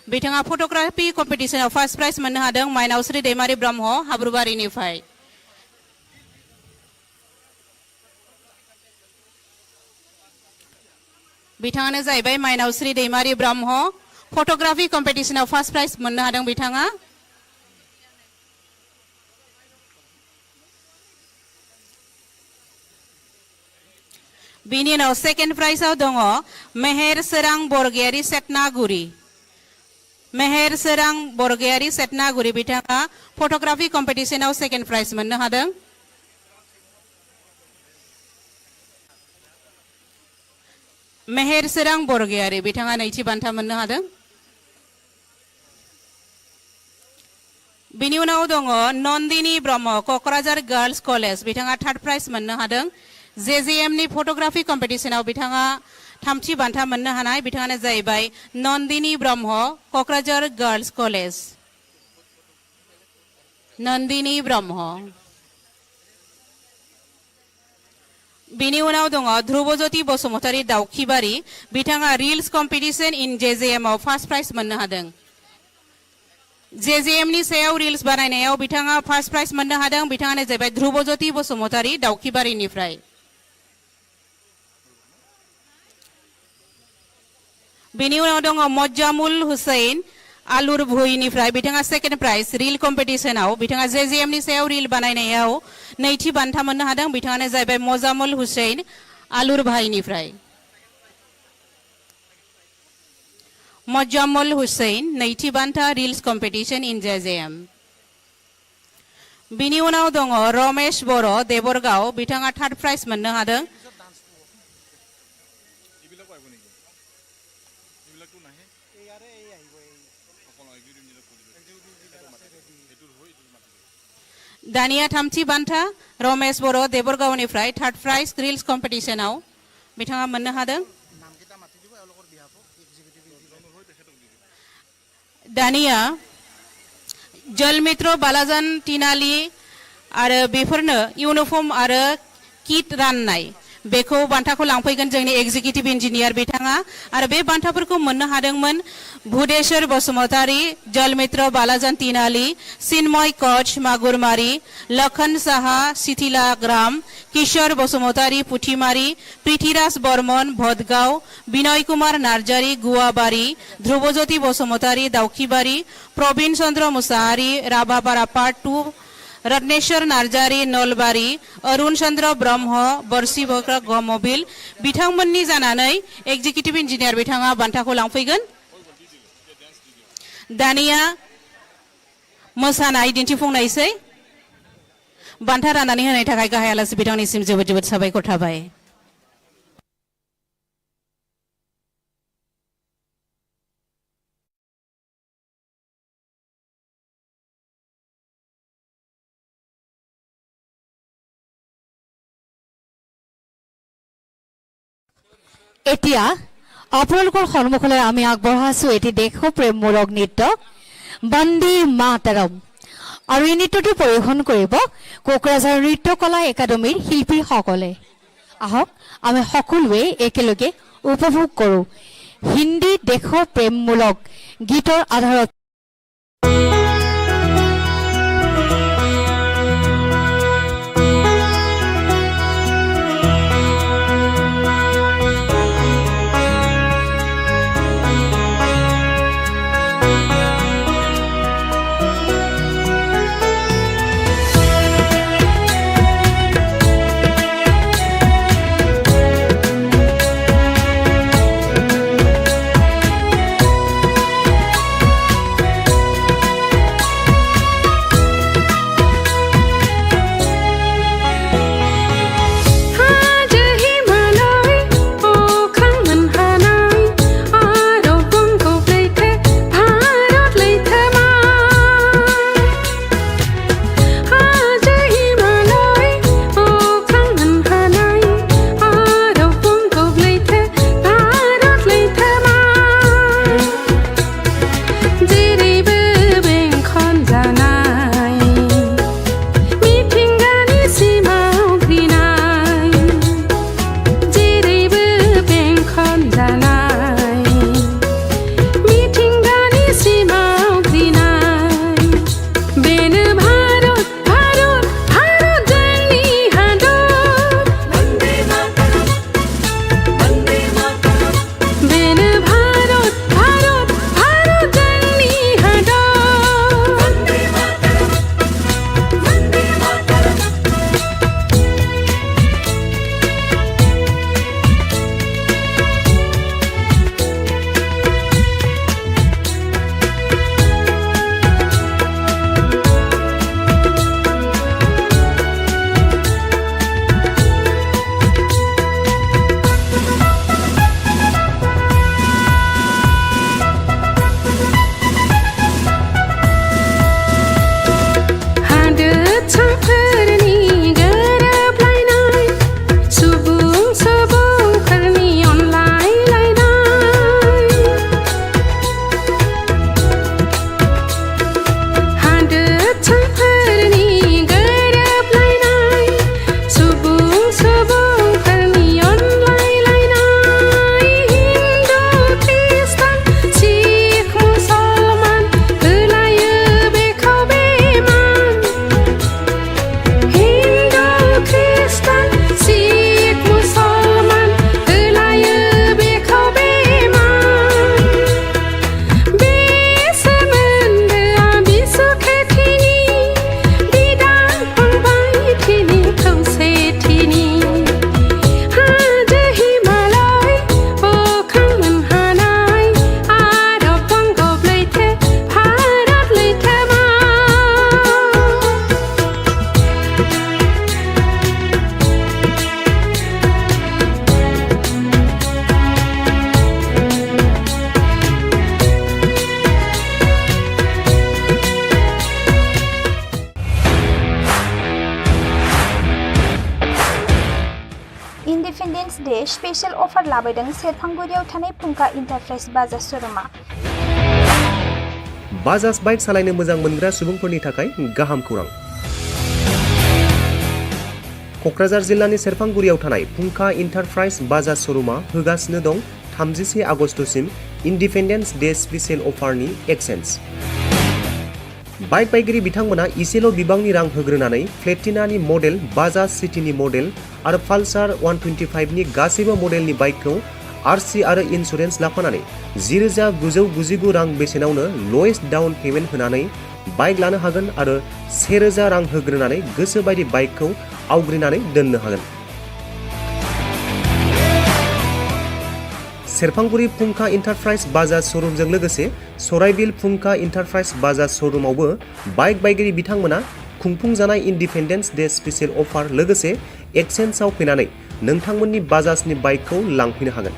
बिथाङा फोटोग्राफी कम्पिटिशनाव फर्स्ट प्राइज मोननो हादों। माइनावश्री दैमारी ब्रह्म हाब्रुबारिनिफ्राय। बिथाङानो जाहैबाय माइनावश्री दैमारी ब्रह्म, फोटोग्राफी कम्पिटिशनाव फर्स्ट प्राइज मोननो हादों बिथाङा। बिनि उनाव सेकेंड प्राइजआव दङ मेहेर सोरां बरगयारी सेटनागुरी, बिथाङा फोटोग्राफी कम्पिटिशनाव सेकेंड प्राइज मोननो हादों। मेहेर सोरां बरगयारी बिथाङा नैथि बान्था मोननो हादों। बिनि उनाव दङ नंदिनी ब्रह्म, कक्राझार गर्ल्स कलेज, बिथाङा थर्ड प्राइज मोननो हादों। JJM नि फोटोग्राफी कम्पिटिशनाव बिथाङा थामथि बान्था मोननो हानाय। बिथाङानो जाहैबाय नंदिनी ब्रह्म, कक्राझार गर्ल्स कलेज। नंदिनी ब्रह्म। बिनि उनाव दङ ध्रुवज्योति बसुमतारी दाउखिबारी, बिथाङा रिल्स कम्पिटिशन इन JJM आव फर्स्ट प्राइज मोननो हादों। JJM नि सायाव रिल्स बानायनायाव बिथाङा फर्स्ट प्राइज मोननो हादों। बिथाङानो जाहैबाय ध्रुवज्योति बसुमतारी दाउखिबारीनिफ्राय। बिनि उनाव दङ मज्जामुल हुसैन आलुर भुइनिफ्राय, बिथाङा सेकेंड प्राइज रिल कम्पिटिशनाव, बिथाङा JJM नि सायाव रिल बानायनायाव नैथि बान्था मोननो हादों। बिथाङानो जाहैबाय मज्जामुल हुसैन आलुर भाईनिफ्राय। मज्जामुल हुसैन नैथि बान्था रिल्स कम्पिटिशन इन JJM। बिनि उनाव दङ रमेश बर' देबरगाव, बिथाङा थर्ड प्राइज मोननो हादों। दानिया थामथि बान्था रमेश बर' देबरगावनिफ्राय थार्ड प्राइज रिल्स कम्पिटिशनाव बिथाङा मोननो हादों। दानिया जल मित्र बालाजान तिनाली आरो बेफोरनो इउनिफर्म आरो किट राननाय बेखौ बान्थाखौ लांफैगोन जोंनि एग्जिकिउटिभ इन्जिनियार बिथाङा आरो बे बान्थाफोरखौ मोननो हादोंमोन भुदेश्वर बसुमतारी जल मित्र बालाजान तिनाली सिन्मय कच मागुरमारी लखन साहा सिथिला ग्राम किशोर बसुमतारी पुथिमारी पृथ्वीराज बर्मन भदगाव बिनय कुमार नार्जारी गुवाबारी ध्रुवज्योति बसुमतारी दाउखिबारी प्रवीण चंद्र मुसाहारी राभापारा पार्ट 2 रत्नेश्वर नार्जारी नलबारी अरुण चंद्र ब्रह्म बरसी बक्रा गमबिल बिथांमोननि जानानै एग्जिकिउटिभ इन्जिनियार बिथाङा बान्थाखौ लांफैगोन। दानिया मोसानाय दिन्थिफुंनायसै बान्था राननानै होनायनि थाखाय गाहाय आलासि बिथांनिसिम जोबोद जोबोद साबायखर थाबाय। এতিয়া আপোনালোকৰ সন্মুখলৈ আমি আগবঢ়াইছো এটি দেশপ্ৰেমমূলক নৃত্য বন্দে মাতৰম আৰু এই নৃত্যটো পৰিৱেশন কৰিব কোকৰাঝাৰ নৃত্য কলা একাডেমীৰ শিল্পীসকলে। আহক আমি সকলোৱে একেলগে উপভোগ কৰোঁ হিন্দী দেশপ্ৰেমমূলক গীতৰ আধাৰত। अफार लाबोदों सेरफांगुरियाव थानाय फुंखा इन्टारप्राइज बाजार शोरूमा। बाजाज बाइक सालायनो मोजां मोनग्रा सुबुंफोरनि थाखाय गाहाम खौरां। कक्राझार जिल्लानि सेरफांगुरियाव थानाय फुंखा इन्टारप्राइज बाजाज शोरूमा होगासिनो दं 31 आगस्टसिम इन्डिपेन्डेन्स डे स्पेसियेल अफारनि एक्सेन्स। बाइक बायगिरि बिथांमोना इसेल' बिबांनि रां होग्रोनानै प्लेटिनानि मडेल, बाजाज सिटीनि मडेल आरो पालसार 125 नि गासैबो मडेलनि बाइकखौ आरसि आरो इन्सुरेन्स लाफानानै 10,999 रां बेसेनावनो लवेस्ट डाउन पेमेन्ट होनानै बाइक लानो हागोन आरो 1,000 रां होग्रोनानै गोसो बायदि बाइकखौ आवग्रिनानै दोननो हागोन। सेरफांगुरि फुंखा इन्टारप्राइज बाजाज शोरूमजों लोगोसे सराइबिल फुंखा इन्टारप्राइज बाजाज शोरूमावबो बाइक बायगिरि बिथांमोना खुंफुंजानाय इन्डिपेन्डेन्स डे स्पेसियेल अफार लोगोसे एक्सेन्सआव फैनानै नोंथांमोननि बाजाजनि बाइकखौ लांफैनो हागोन।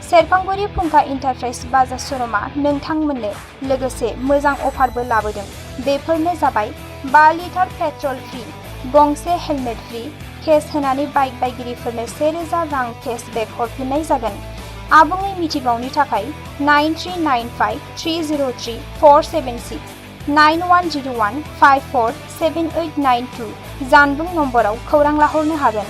सेरफांगुरि फुंखा इन्टारप्राइज बाजार शोरूमा नोंथांमोननो लोगोसे मोजां अफारबो लाबोदों। बेफोरनो जाबाय 5 लिटार पेट्रल फ्रि, गंसे हेलमेट फ्रि, केस होनानै बाइक बायगिरिफोरनो 1,000 रां केशबेक हरफिननाय जागोन। आबुङै मिथिबावनो थाखाय 9395303476 9101547892 जानबुं नम्बराव खौरां लाहरनो हागोन।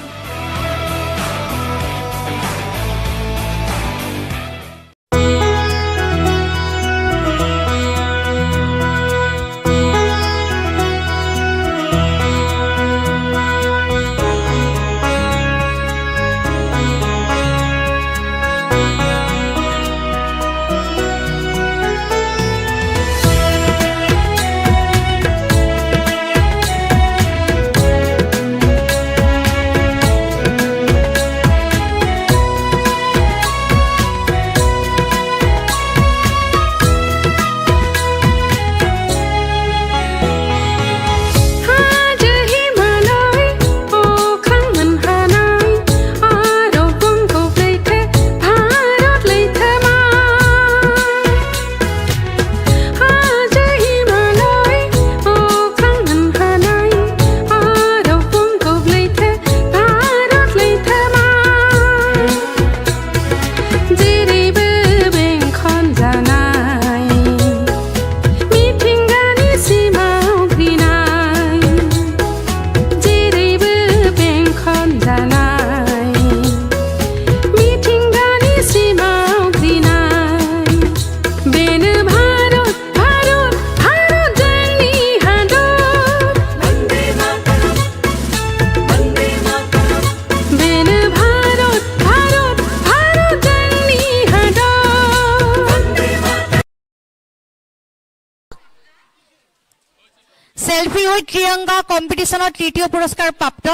सेल्फी उइथ त्रिरंगा कम्पिटिशনৰ তৃতীয় পুৰস্কাৰ প্ৰাপ্ত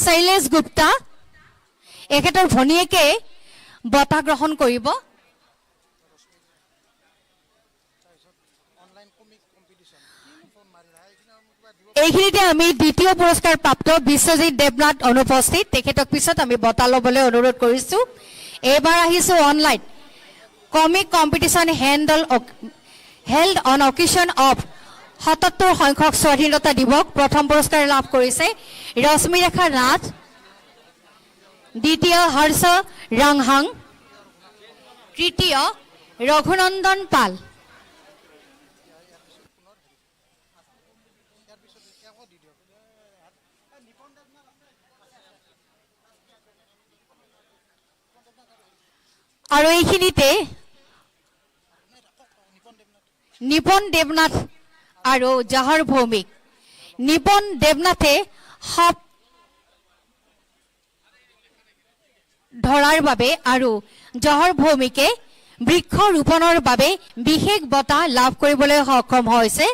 শৈলেশ গুপ্তা এখেতৰ ভনীয়েকে বঁটা গ্ৰহণ কৰিব। এইখিনিতে আমি দ্বিতীয় পুৰস্কাৰ প্ৰাপ্ত বিশ্বজিৎ দেৱনাথ অনুপস্থিত, তেখেতক পিছত আমি বঁটা ল'বলৈ অনুৰোধ কৰিছো। এইবাৰ আহিছো online comic competition held on occasion of 77 সংখ্যক স্বাধীনতা দিৱস। প্ৰথম পুৰস্কাৰ লাভ কৰিছে ৰশ্মিৰেখা নাথ, দ্বিতীয় হৰ্ষ ৰাংহাং, তৃতীয় ৰঘুনন্দন পাল। আৰু এইখিনিতে নিপন দেৱনাথ আৰু জহৰ ভৌমিক। নিপন দেৱনাথে সাপ ধৰাৰ বাবে আৰু জহৰ ভৌমিকে বৃক্ষ ৰোপণৰ বাবে বিশেষ বঁটা লাভ কৰিবলৈ সক্ষম হৈছে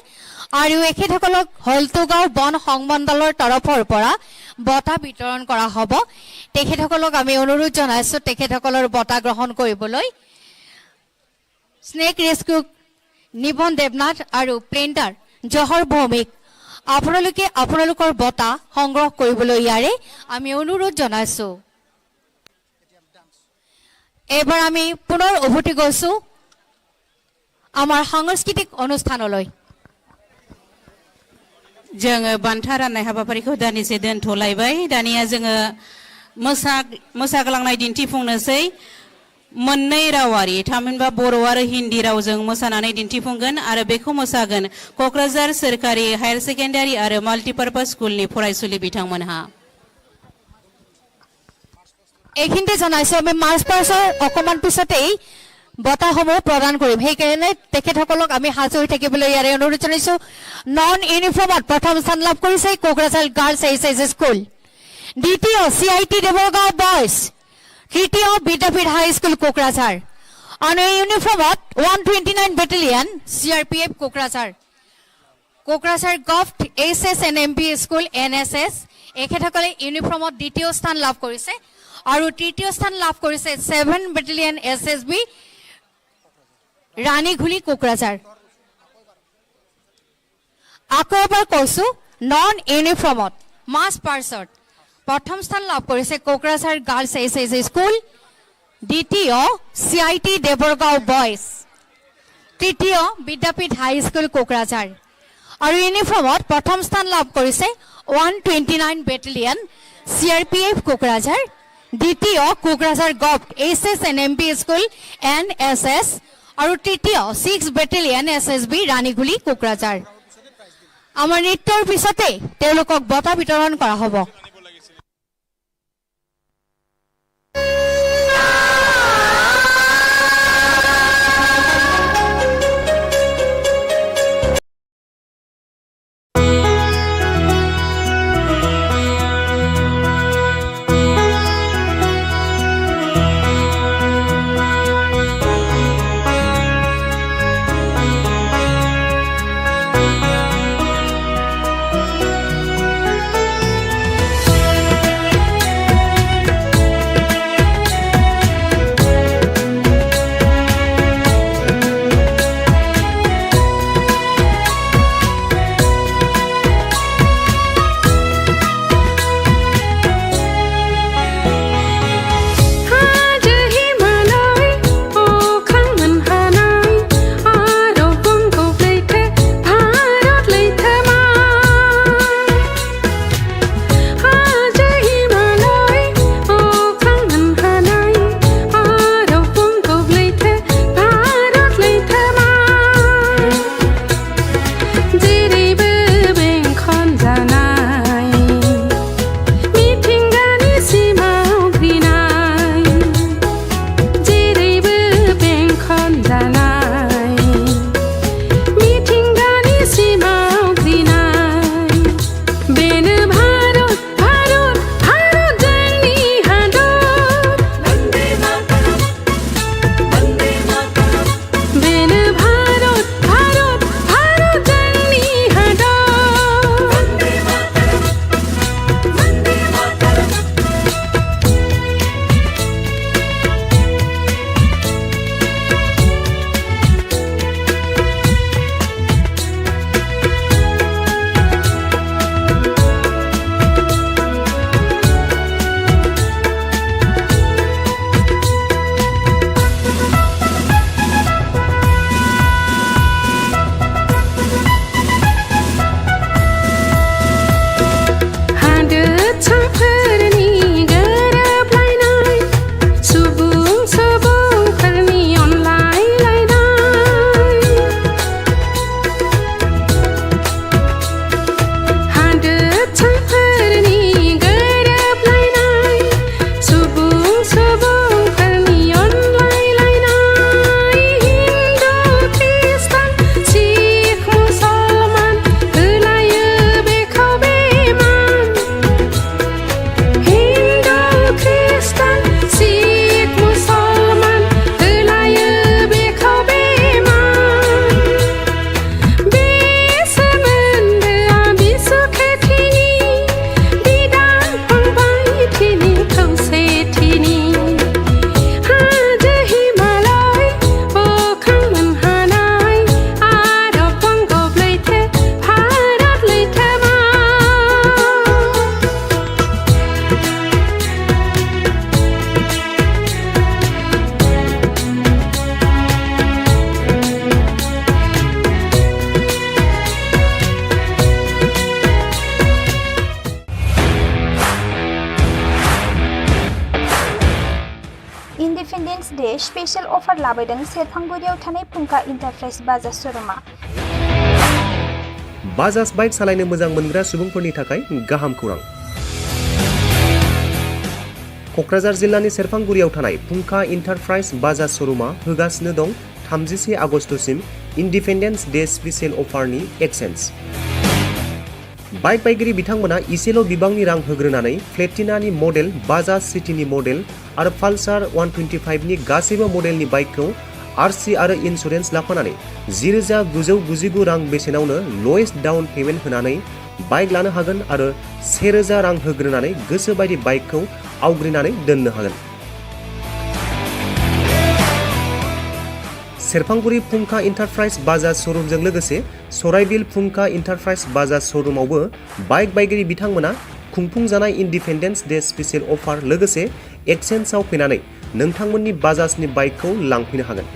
আৰু এখেতসকলক হলতুগাঁও বন সংমণ্ডলৰ তৰফৰ পৰা বঁটা বিতৰণ কৰা হ'ব। তেখেতসকলক আমি অনুৰোধ জনাইছো তেখেতসকলৰ বঁটা গ্ৰহণ কৰিবলৈ। স্নেক ৰেস্কিউ নিপন দেৱনাথ আৰু প্লেণ্টাৰ জহৰ ভৌমিক আপোনালোকে আপোনালোকৰ বঁটা সংগ্ৰহ কৰিবলৈ ইয়াৰে আমি অনুৰোধ জনাইছো। এবাৰ আমি পুনৰ উভতি গৈছো আমাৰ সাংস্কৃতিক অনুষ্ঠানলৈ। जोङो बान्था राननाय हाबाफारिखौ दानिसे दोनथ'लायबाय। दानिया जोङो मोसाग्लांनाय दिन्थिफुंनोसै मोननै रावारि थामहिनबा बर' आरो हिन्दी रावजों मोसानानै दिन्थिफुंगोन आरो बेखौ मोसागोन क'क्राझार सोरखारि हायार सेकेन्डारि आरो माल्टिपार्पास स्कुलनि फरायसुलि बिथांमोनहा এইখিনিতে জনাইছো আমি মাৰ্চ পাছৰ অকমান পিছতেই বঁটাসমূহ প্ৰদান কৰিম সেইকাৰণে তেখেতসকলক আমি সাজু হৈ থাকিবলৈ ইয়াৰে অনুৰোধ জনাইছো নন ইউনিফৰ্মত প্ৰথম স্থান লাভ কৰিছে কোকৰাঝাৰ গাৰ্লছ এইচএছ স্কুল দ্বিতীয় চিআইটি দেৱৰগাঁও বয়জ তৃতীয় বিদ্যাপীঠ হাই স্কুল কোকৰাঝাৰ আৰু ইউনিফৰ্মত 129 battalion CRPF Kokrajhar govt HS and MP school NSS এখেতসকলে ইউনিফৰ্মত দ্বিতীয় স্থান লাভ কৰিছে আৰু তৃতীয় স্থান লাভ কৰিছে 7 বেটেলিয়ন এছএছবি ৰাণীঘুলি কোকৰাঝাৰ আকৌ এবাৰ কৈছো নন ইউনিফৰ্মত মাছ পাৰ্চত প্ৰথম স্থান লাভ কৰিছে কোকৰাঝাৰ গাৰ্লছ এইচএছ স্কুল দ্বিতীয় চিআইটি দেৱৰগাঁও বয়জ তৃতীয় বিদ্যাপীঠ হাই স্কুল কোকৰাঝাৰ আৰু ইউনিফৰ্মত প্ৰথম স্থান লাভ কৰিছে 129 বেটেলিয়ন চিআৰপিএফ কোকৰাঝাৰ দ্বিতীয় Kokrajhar govt HS and MP school NSS আৰু তৃতীয় 6 বেটেলিয়ন এছএছবি ৰাণীঘুলি কোকৰাঝাৰ আমাৰ নৃত্যৰ পিছতে তেওঁলোকক বঁটা বিতৰণ কৰা হ'ব इन्डिपेन्डेन्स डे स्पेशल अफार लाबोदों सेरफांगुरियाव थानाय फुंखा इन्टारप्राइज बाजाज श'रुमा। बाजाज बाइक सालायनो मोजां मोनग्रा सुबुंफोरनि थाखाय गाहाम खौरां। क'क्राझार जिल्लानि सेरफांगुरियाव थानाय फुंखा इन्टारप्राइज बाजाज श'रुमा होगासिनो दं 31 आगस्तसिम इन्डिपेन्डेन्स डे स्पेशल अफारनि एक्सेन्स। बाइक बायगिरि बिथांमोना इसेल' बिबांनि रां होग्रोनानै प्लेटिनानि मडेल, बाजाज सिटीनि मडेल आरो पालसार 125 नि गासैबो मडेलनि बाइकखौ आरसि आरो इन्सुरेन्स लाफानानै 10,999 रां बेसेनावनो ल'एस्ट डाउन पेमेन्ट होनानै बाइक लानो हागोन आरो 1,000 रां होग्रोनानै गोसो बायदि बाइकखौ आवग्रिनानै दोननो हागोन। सेरफांगुरि फुंखा इन्टारप्राइज बाजाज श'रुमजों लोगोसे सराइबिल फुंखा इन्टारप्राइज बाजाज श'रुमावबो बाइक बायगिरि बिथांमोना खुंफुंजानाय इन्डिपेन्डेन्स डे स्पेशल अफार लोगोसे एक्सेन्सआव फैनानै नोंथांमोननि बाजाजनि बाइकखौ लांफैनो हागोन।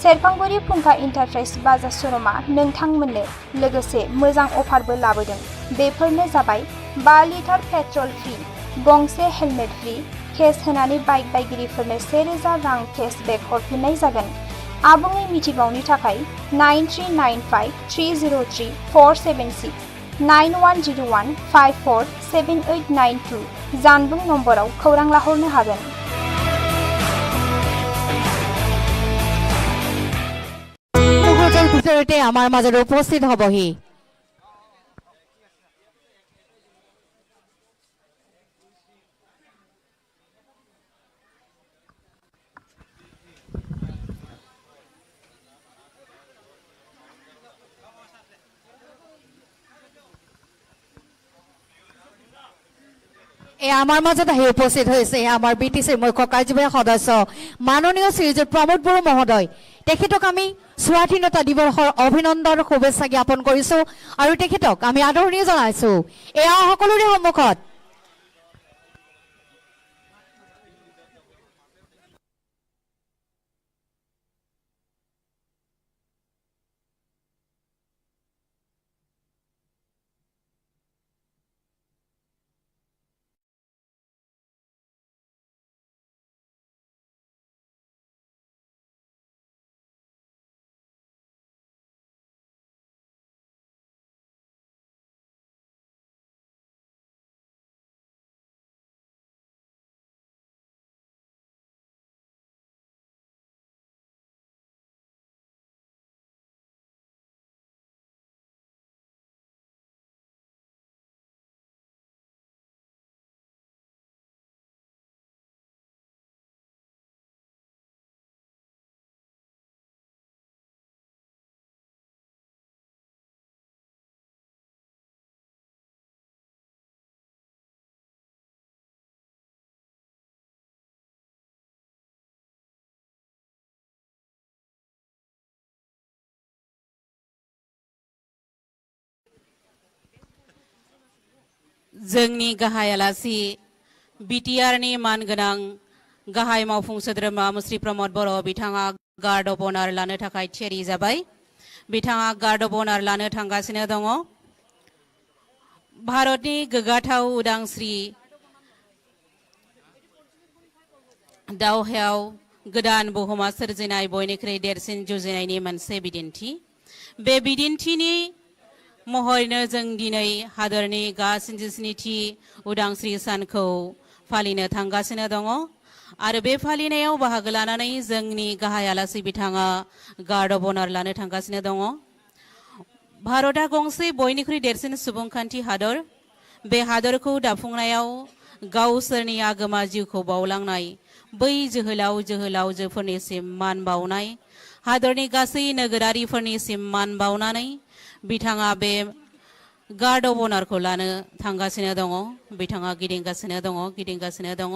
सेरफांगुरि फुंखा इन्टारप्राइज बाजाज श'रुमा नोंथांमोननो लोगोसे मोजां अफारबो लाबोदों। बेफोरनो जाबाय 5 लिटार पेट्रल फ्रि, गंसे हेलमेट फ्रि, केस होनानै बाइक बायगिरिफोरनो 1,000 रां केशबेक हरफिननाय जागोन। आबुङै मिथिबावनो थाखाय 9395303476 9101547892 जानबुं नम्बराव खौरां लाहरनो हागोन। ভিতৰতে আমাৰ মাজত উপস্থিত হ'বহি আমাৰ মাজত আহি উপস্থিত হৈছে আমাৰ বিটিচিৰ মুখ্য কাৰ্যবাহী সদস্য মাননীয় শ্ৰীযুত প্ৰমোদ বড়ো মহোদয়। তেখেতক আমি স্বাধীনতা দিৱসৰ অভিনন্দন শুভেচ্ছা জ্ঞাপন কৰিছো আৰু তেখেতক আমি আদৰণি জনাইছো। এয়া সকলোৰে সন্মুখত जोंनि गाहाय आलासि बिटिआरनि मानगोनां गाहाय मावफुं सोद्रोमा मुस्रि प्रमोद बर' बिथाङा गार्ड अफ अनार लानो थाखाय थियारि जाबाय। बिथाङा गार्ड अफ अनार लानो थांगासिनो दङ। भारतनि गोग्गाथाव उदांस्रि दावहायाव गोदान बुहुमा सोरजिनाय बयनिख्रुइ देरसिन जुजिनायनि मोनसे बिदिन्थि। बे बिदिन्थिनि महरैनो जों दिनै हादरनि गा-47थि उदांस्रि सानखौ फालिनो थांगासिनो दङ आरो बे फालिनायाव बाहागो लानानै जोंनि गाहाय आलासि बिथाङा गार्ड अफ अनार लानो थांगासिनो दङ। भारतआ गंसे बयनिख्रुइ देरसिन सुबुंखान्थि हादर। बे हादरखौ दाफुंनायाव गावसोरनि आगोमा जिउखौ बावलांनाय बै जोहोलावजोफोरनिसिम मान बावनाय, हादरनि गासै नोगोरारिफोरनिसिम मान बावनानै बिथाङा बे गार्ड अफ अनारखौ लानो थांगासिनो दङ। बिथाङा गिदिंगासिनो दङ।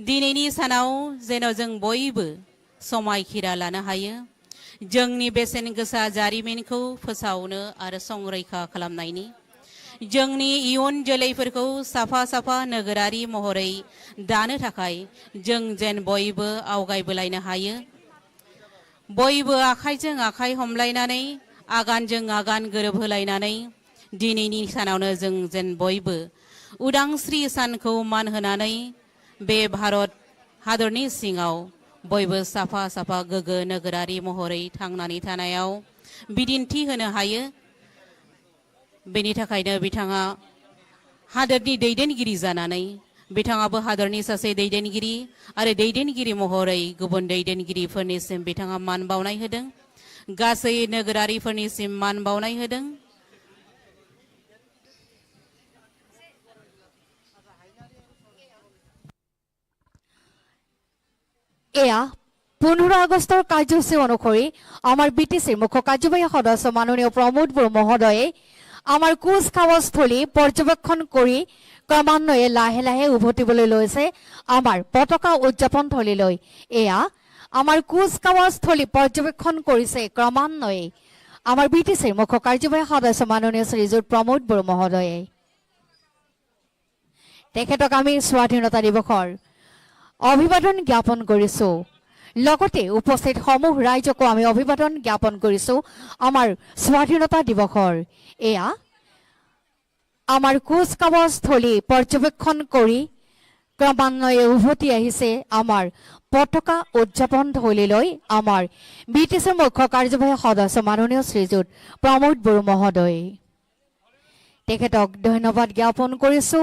दिनैनि सानाव जेन' जों बयबो समायखिरा लानो हायो, जोंनि बेसेन गोसा जारिमिनखौ फोसावनो आरो संरैखा खालामनायनि, जोंनि इयुन जोलैफोरखौ साफा साफा नोगोरारि महरै दानो थाखाय जों जेन बयबो आवगायबोलायनो हायो। बयबो आखाइजों आखाइ हमलायनानै आगानजों आगान गोरोबहोलायनानै दिनैनि सानावनो जों जेन बयबो उदांस्रि सानखौ मान होनानै बे भारत हादरनि सिङाव बयबो साफा साफा गोग्गो नोगोरारि महरै थांनानै थानायाव बिदिन्थि होनो हायो। बेनि थाखायनो बिथाङा हादरनि दैदेनगिरि जानानै बिथाङाबो हादरनि सासे दैदेनगिरि आरो दैदेनगिरि महरै गुबुन दैदेनगिरिफोरनिसिम बिथाङा मान बावनाय होदों। गासै नोगोरारिफोरनिसिम मान बावनाय होदों। এয়া 15 আগষ্টৰ কাৰ্যসূচী অনুসৰি আমাৰ বিটিচিৰ মুখ্য কাৰ্যবাহী সদস্য মাননীয় প্ৰমোদ বড়ো মহোদয়ে আমাৰ কুচকাৱাজস্থলী পৰ্যবেক্ষণ কৰি ক্ৰমান্বয়ে লাহে লাহে উভতিবলৈ লৈছে আমাৰ পতাকা উদযাপন থলীলৈ। এয়া আমাৰ কুচকাৱাজস্থলী পৰ্যবেক্ষণ কৰিছে ক্ৰমান্বয়ে আমাৰ বিটিচিৰ মুখ্য কাৰ্যবাহী সদস্য মাননীয় শ্ৰীযুত প্ৰমোদ বড়ো মহোদয়ে। তেখেতক আমি স্বাধীনতা দিৱসৰ অভিবাদন জ্ঞাপন কৰিছো। লগতে উপস্থিত সমূহ ৰাইজকো আমি অভিবাদন জ্ঞাপন কৰিছো আমাৰ স্বাধীনতা দিৱসৰ। এয়া আমাৰ কুচকাৱাজস্থলী পৰ্যবেক্ষণ কৰি ক্ৰমান্বয়ে উভতি আহিছে আমাৰ পতাকা উদযাপন থলীলৈ আমাৰ বিটিচিৰ মুখ্য কাৰ্যবাহী সদস্য মাননীয় শ্ৰীযুত প্ৰমোদ বড়ো মহোদয়। তেখেতক ধন্যবাদ জ্ঞাপন কৰিছো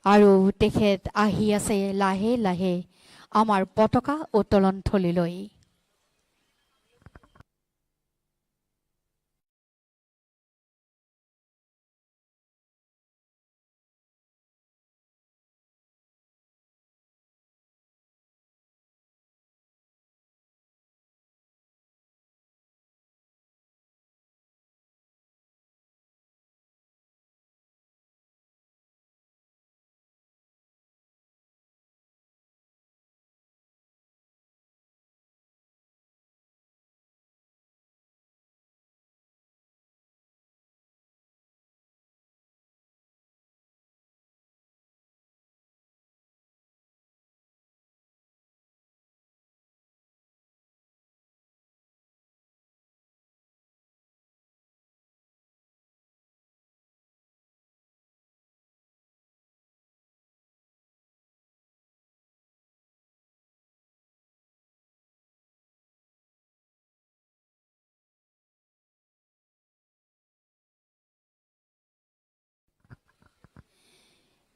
আৰু তেখেত আহি আছে লাহে লাহে আমাৰ পতাকা উত্তোলন থলীলৈ।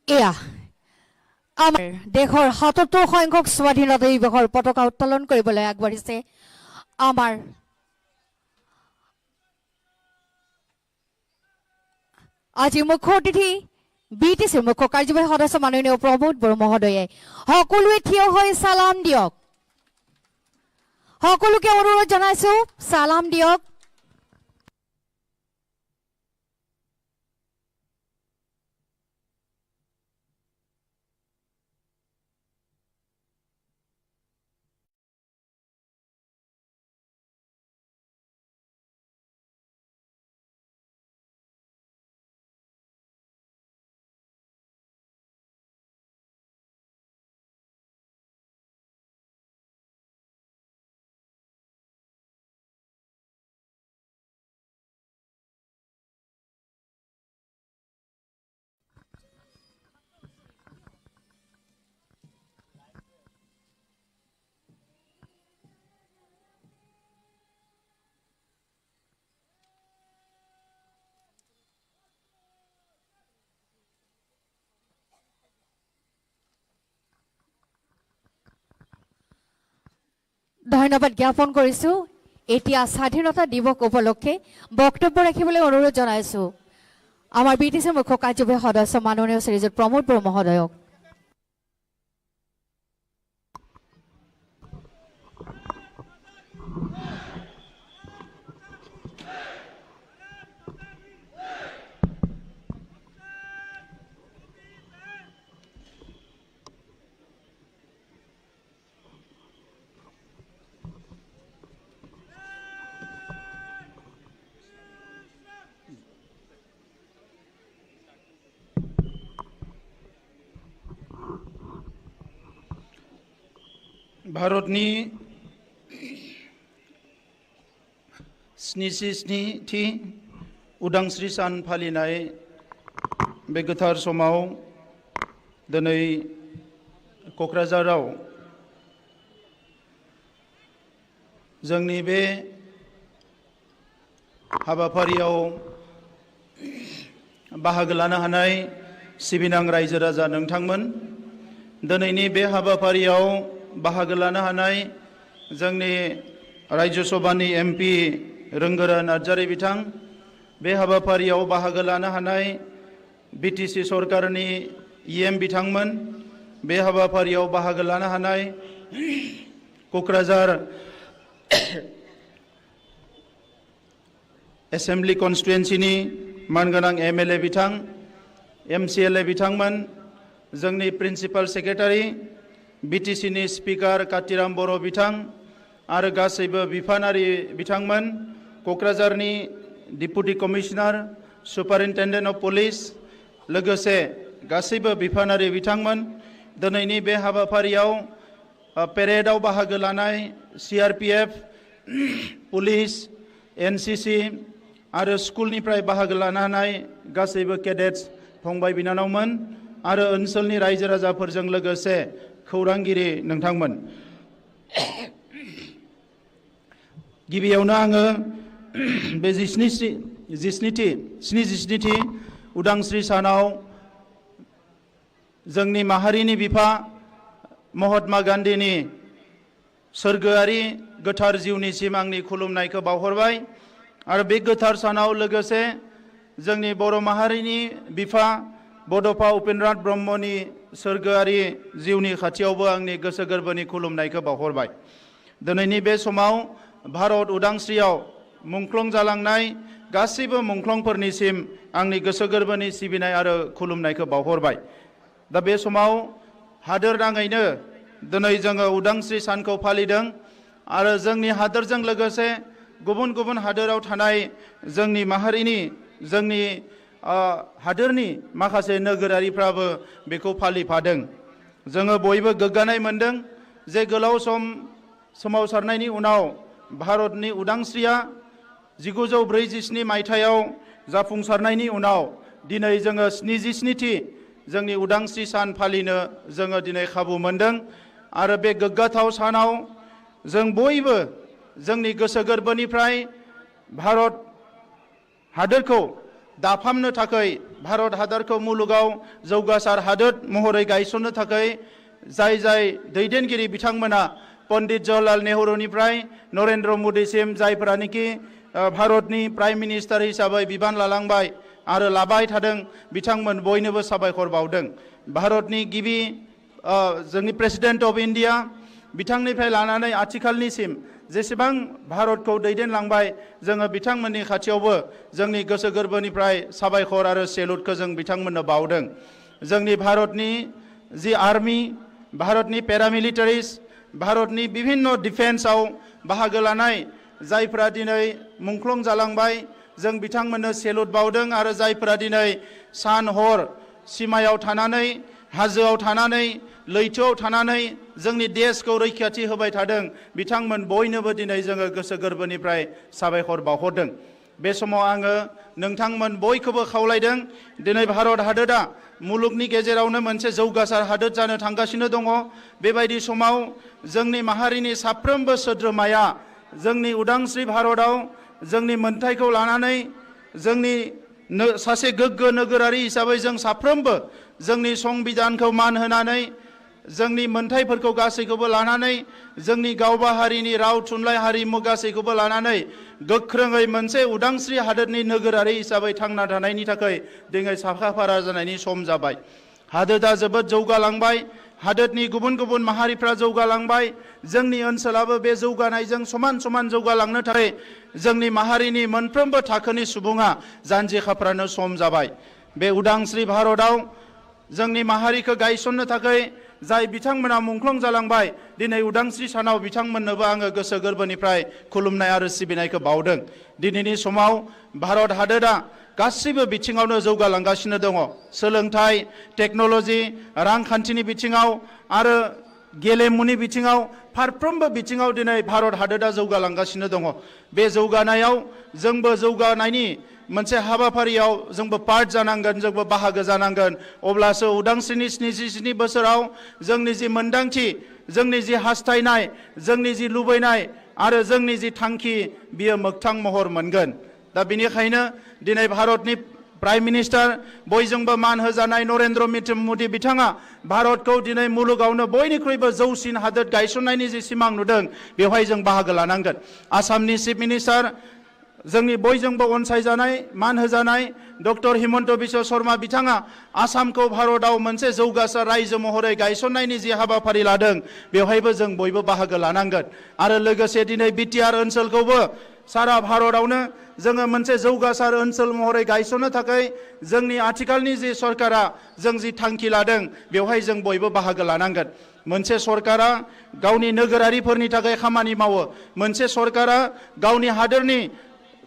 এয়া আমাৰ দেশৰ ৭৭ সংখ্যক স্বাধীনতা দিৱসৰ পতাকা উত্তোলন কৰিবলৈ আগবাঢ়িছে আমাৰ আজি মুখ্য অতিথি বিটিচিৰ মুখ্য কাৰ্যবাহী সদস্য মাননীয় প্ৰমোদ বড়ো মহোদয়ে। সকলোৱে থিয় হৈ সালাম দিয়ক। সকলোকে অনুৰোধ জনাইছো সালাম দিয়ক। ধন্যবাদ জ্ঞাপন কৰিছো। এতিয়া স্বাধীনতা দিৱস উপলক্ষে বক্তব্য ৰাখিবলৈ অনুৰোধ জনাইছো আমাৰ বিটিচিৰ মুখ্য কাৰ্যবাহী সদস্য মাননীয় শ্ৰীযুত প্ৰমোদ বড়ো মহোদয়ক। भारतनि 77थि उदांस्रि सान फालिनाय बे गोथार समाव दिनै क'क्राझाराव जोंनि बे हाबाफारियाव बाहागो लानो हानाय सिबिनां रायजो राजा नोंथांमोन, दिनैनि बे हाबाफारियाव बाहागो लानो हानाय जोंनि राज्य सभानि MP रोंगोरा नार्जारी बिथां, बे हाबाफारियाव बाहागो लानो हानाय BTC सरकारनि EM बिथांमोन, बे हाबाफारियाव बाहागो लानो हानाय क'क्राझार एसेम्बलि कन्स्टिटुएन्सिनि मानगोनां MLA बिथां, MCLA बिथांमोन, जोंनि प्रिन्सिपाल सेक्रेटारि, BTCनि स्पिकार कातिराम बर' बिथां आरो गासैबो बिफानारि बिथांमोन, क'क्राझारनि डिपुटि कमिशनार, सुपारिन्टेन्डेन्ट अफ पुलिस, लोगोसे गासैबो बिफानारि बिथांमोन, दिनैनि बे हाबाफारियाव पेरेडआव बाहागो लानाय CRPF, पुलिस, NCC आरो स्कुलनिफ्राय बाहागो लानाय गासैबो केडेट्स फंबाय बिनानावमोन आरो ओनसोलनि रायजो राजाफोरजों लोगोसे खौरांगिरि नोंथांमोन। गिबियावनो आङो बे 77थि उदांस्रि सानाव जोंनि माहारिनि बिफा महात्मा गान्धीनि सोरगोआरि गोथार जिउनिसिम आंनि खुलुमनायखौ बावहरबाय आरो बे गोथार सानाव लोगोसे जोंनि बर' माहारिनि बिफा बड'फा उपेन्द्रनाथ ब्रह्मनि सोरगोआरि जिउनि खाथियावबो आंनि गोसो गोरबोनि खुलुमनायखौ बावहरबाय। दिनैनि बे समाव भारत उदांस्रियाव मुंख्लं जालांनाय गासैबो मुंख्लंफोरनिसिम आंनि गोसो गोरबोनि सिबिनाय आरो खुलुमनायखौ बावहरबाय। दा बे समाव हादोर नाङैनो दिनै जोङो उदांस्रि सानखौ फालिदों आरो जोंनि हादोरजों लोगोसे गुबुन गुबुन हादोराव थानाय जोंनि माहारिनि जोंनि हादोरनि माखासे नोगोरारिफ्राबो बेखौ फालिफादों। जोङो बयबो गोग्गानाय मोनदों जे गोलाव सम सोमावसारनायनि उनाव भारतनि उदांस्रिया 1947 मायथाइयाव जाफुंसारनायनि उनाव दिनै जोङो 77थि जोंनि उदांस्रि सान फालिनो जोङो दिनै खाबु मोनदों आरो बे गोग्गाथाव सानाव जों बयबो जोंनि गोसो गोरबोनिफ्राय भारत हादोरखौ दाफामनो थाखाय, भारत हादरखौ मुलुगाव जौगासार हादोर महरै गायसननो थाखाय जाय जाय दैदेनगिरि बिथांमोना पन्डित जवाहरलाल नेहरूनिफ्राय नरेन्द्र मदिसिम जायफोरानोखि भारतनि प्राइम मिनिस्टार हिसाबै बिबान लालांबाय आरो लाबाय थादों, बिथांमोन बयनोबो साबायखर बावदों। भारतनि गिबि जोंनि प्रेसिडेन्ट अफ इन्डिया बिथांनिफ्राय लानानै आथिखालनिसिम जेसेबां भारतखौ दैदेनलांबाय, जोङो बिथांमोननि खाथियावबो जोंनि गोसो गोरबोनिफ्राय साबायखर आरो सेलुटखौ जों बिथांमोननो बावदों। जोंनि भारतनि जि आर्मि, भारतनि पेरामिलिटारिस, भारतनि बिभिन्न डिफेन्सआव बाहागो लानाय जायफोरा दिनै मुंख्लं जालांबाय, जों बिथांमोननो सेलुट बावदों आरो जायफोरा दिनै सान हर सिमायाव थानानै, हाजोआव थानानै, लैथोआव थानानै जोंनि देशखौ रैखाथि होबाय थादों, बिथांमोन बयनोबो दिनै जोङो गोसो गोरबोनिफ्राय साबायखर बावहरदों। बे समाव आङो नोंथांमोन बयखौबो खावलायदों, दिनै भारत हादोरा मुलुगनि गेजेरावनो मोनसे जौगासार हादोर जानो थांगासिनो दङ। बेबायदि समाव जोंनि माहारिनि साफ्रोमबो सोद्रोमाया जोंनि उदांस्रि भारतआव जोंनि मोन्थाइखौ लानानै जोंनि सासे गोग्गो नोगोरारि हिसाबै जों साफ्रोमबो जोंनि संबिधानखौ मान होनानै, जोंनि मोन्थाइफोरखौ गासैखौबो लानानै, जोंनि गावबा हारिनि राव थुनलाइ हारिमु गासैखौबो लानानै गोख्रोङै मोनसे उदांस्रि हादोरनि नोगोरारि हिसाबै थांना थानायनि थाखाय दिनै साखाफारा जानायनि सम जाबाय। हादोरा जोबोद जौगालांबाय, हादोरनि गुबुन गुबुन माहारिफ्रा जौगालांबाय, जोंनि ओनसोलाबो बे जौगानायजों समान समान जौगालांनो थाखाय जोंनि माहारिनि मोनफ्रोमबो थाखोनि सुबुङा जानजि खाफ्रानो सम जाबाय। बे उदांस्रि भारतआव जोंनि माहारिखौ गायसननो थाखाय जाय बिथांमोना मुंख्लं जालांबाय, दिनै उदांस्रि सानाव बिथांमोननोबो आङो गोसो गोरबोनिफ्राय खुलुमनाय आरो सिबिनायखौ बावदों। दिनैनि समाव भारत हादोरा गासैबो बिथिङावनो जौगालांगासिनो दङ। सोलोंथाइ, टेक्न'लजि, रांखान्थिनि बिथिङाव आरो गेलेमुनि बिथिङाव फारफ्रोमबो बिथिङाव दिनै भारत हादोरा जौगालांगासिनो दङ। बे जौगानायाव जोंबो जौगानायनि मोनसे हाबाफारियाव जोंबो पार्ट जानांगोन जोंबो बाहागो जानांगोन अब्लासो उदांस्रिनि 77 बोसोराव जोंनि जि मोनदांथि जोंनि जि हास्थायनाय जोंनि जि लुबैनाय आरो जोंनि जि थांखि बियो मोगथां महर मोनगोन दा बेनिखायनो दिनै भारतनि प्राइम मिनिस्टार बयजोंबो मान होजानाय नरेन्द्र मोदी बिथाङा भारतखौ दिनै मुलुगावनो बयनिख्रुइबो जौसिन हादोर गायसननायनि जि सिमां नुदों बेवहाय जों बाहागो लानांगोन आसामनि चिफ मिनिस्टार जोंनि बयजोंबो अनसायजानाय मान होजानाय डक्टर हिमन्त बिश्व शर्मा बिथाङा आसामखौ भारतआव मोनसे जौगासार रायजो महरै गायसननायनि जि हाबाफारि लादों बेवहायबो जों बयबो बाहागो लानांगोन आरो लोगोसे दिनै बिटिआर ओनसोलखौबो सारा भारतआवनो जोङो मोनसे जौगासार ओनसोल महरै गायसननो थाखाय जोंनि आथिखालनि जि सरकारा जों जि थांखि लादों बेवहाय जों बयबो बाहागो लानांगोन मोनसे सरकारा गावनि नोगोरारिफोरनि थाखाय खामानि मावो मोनसे सरकारा गावनि हादोरनि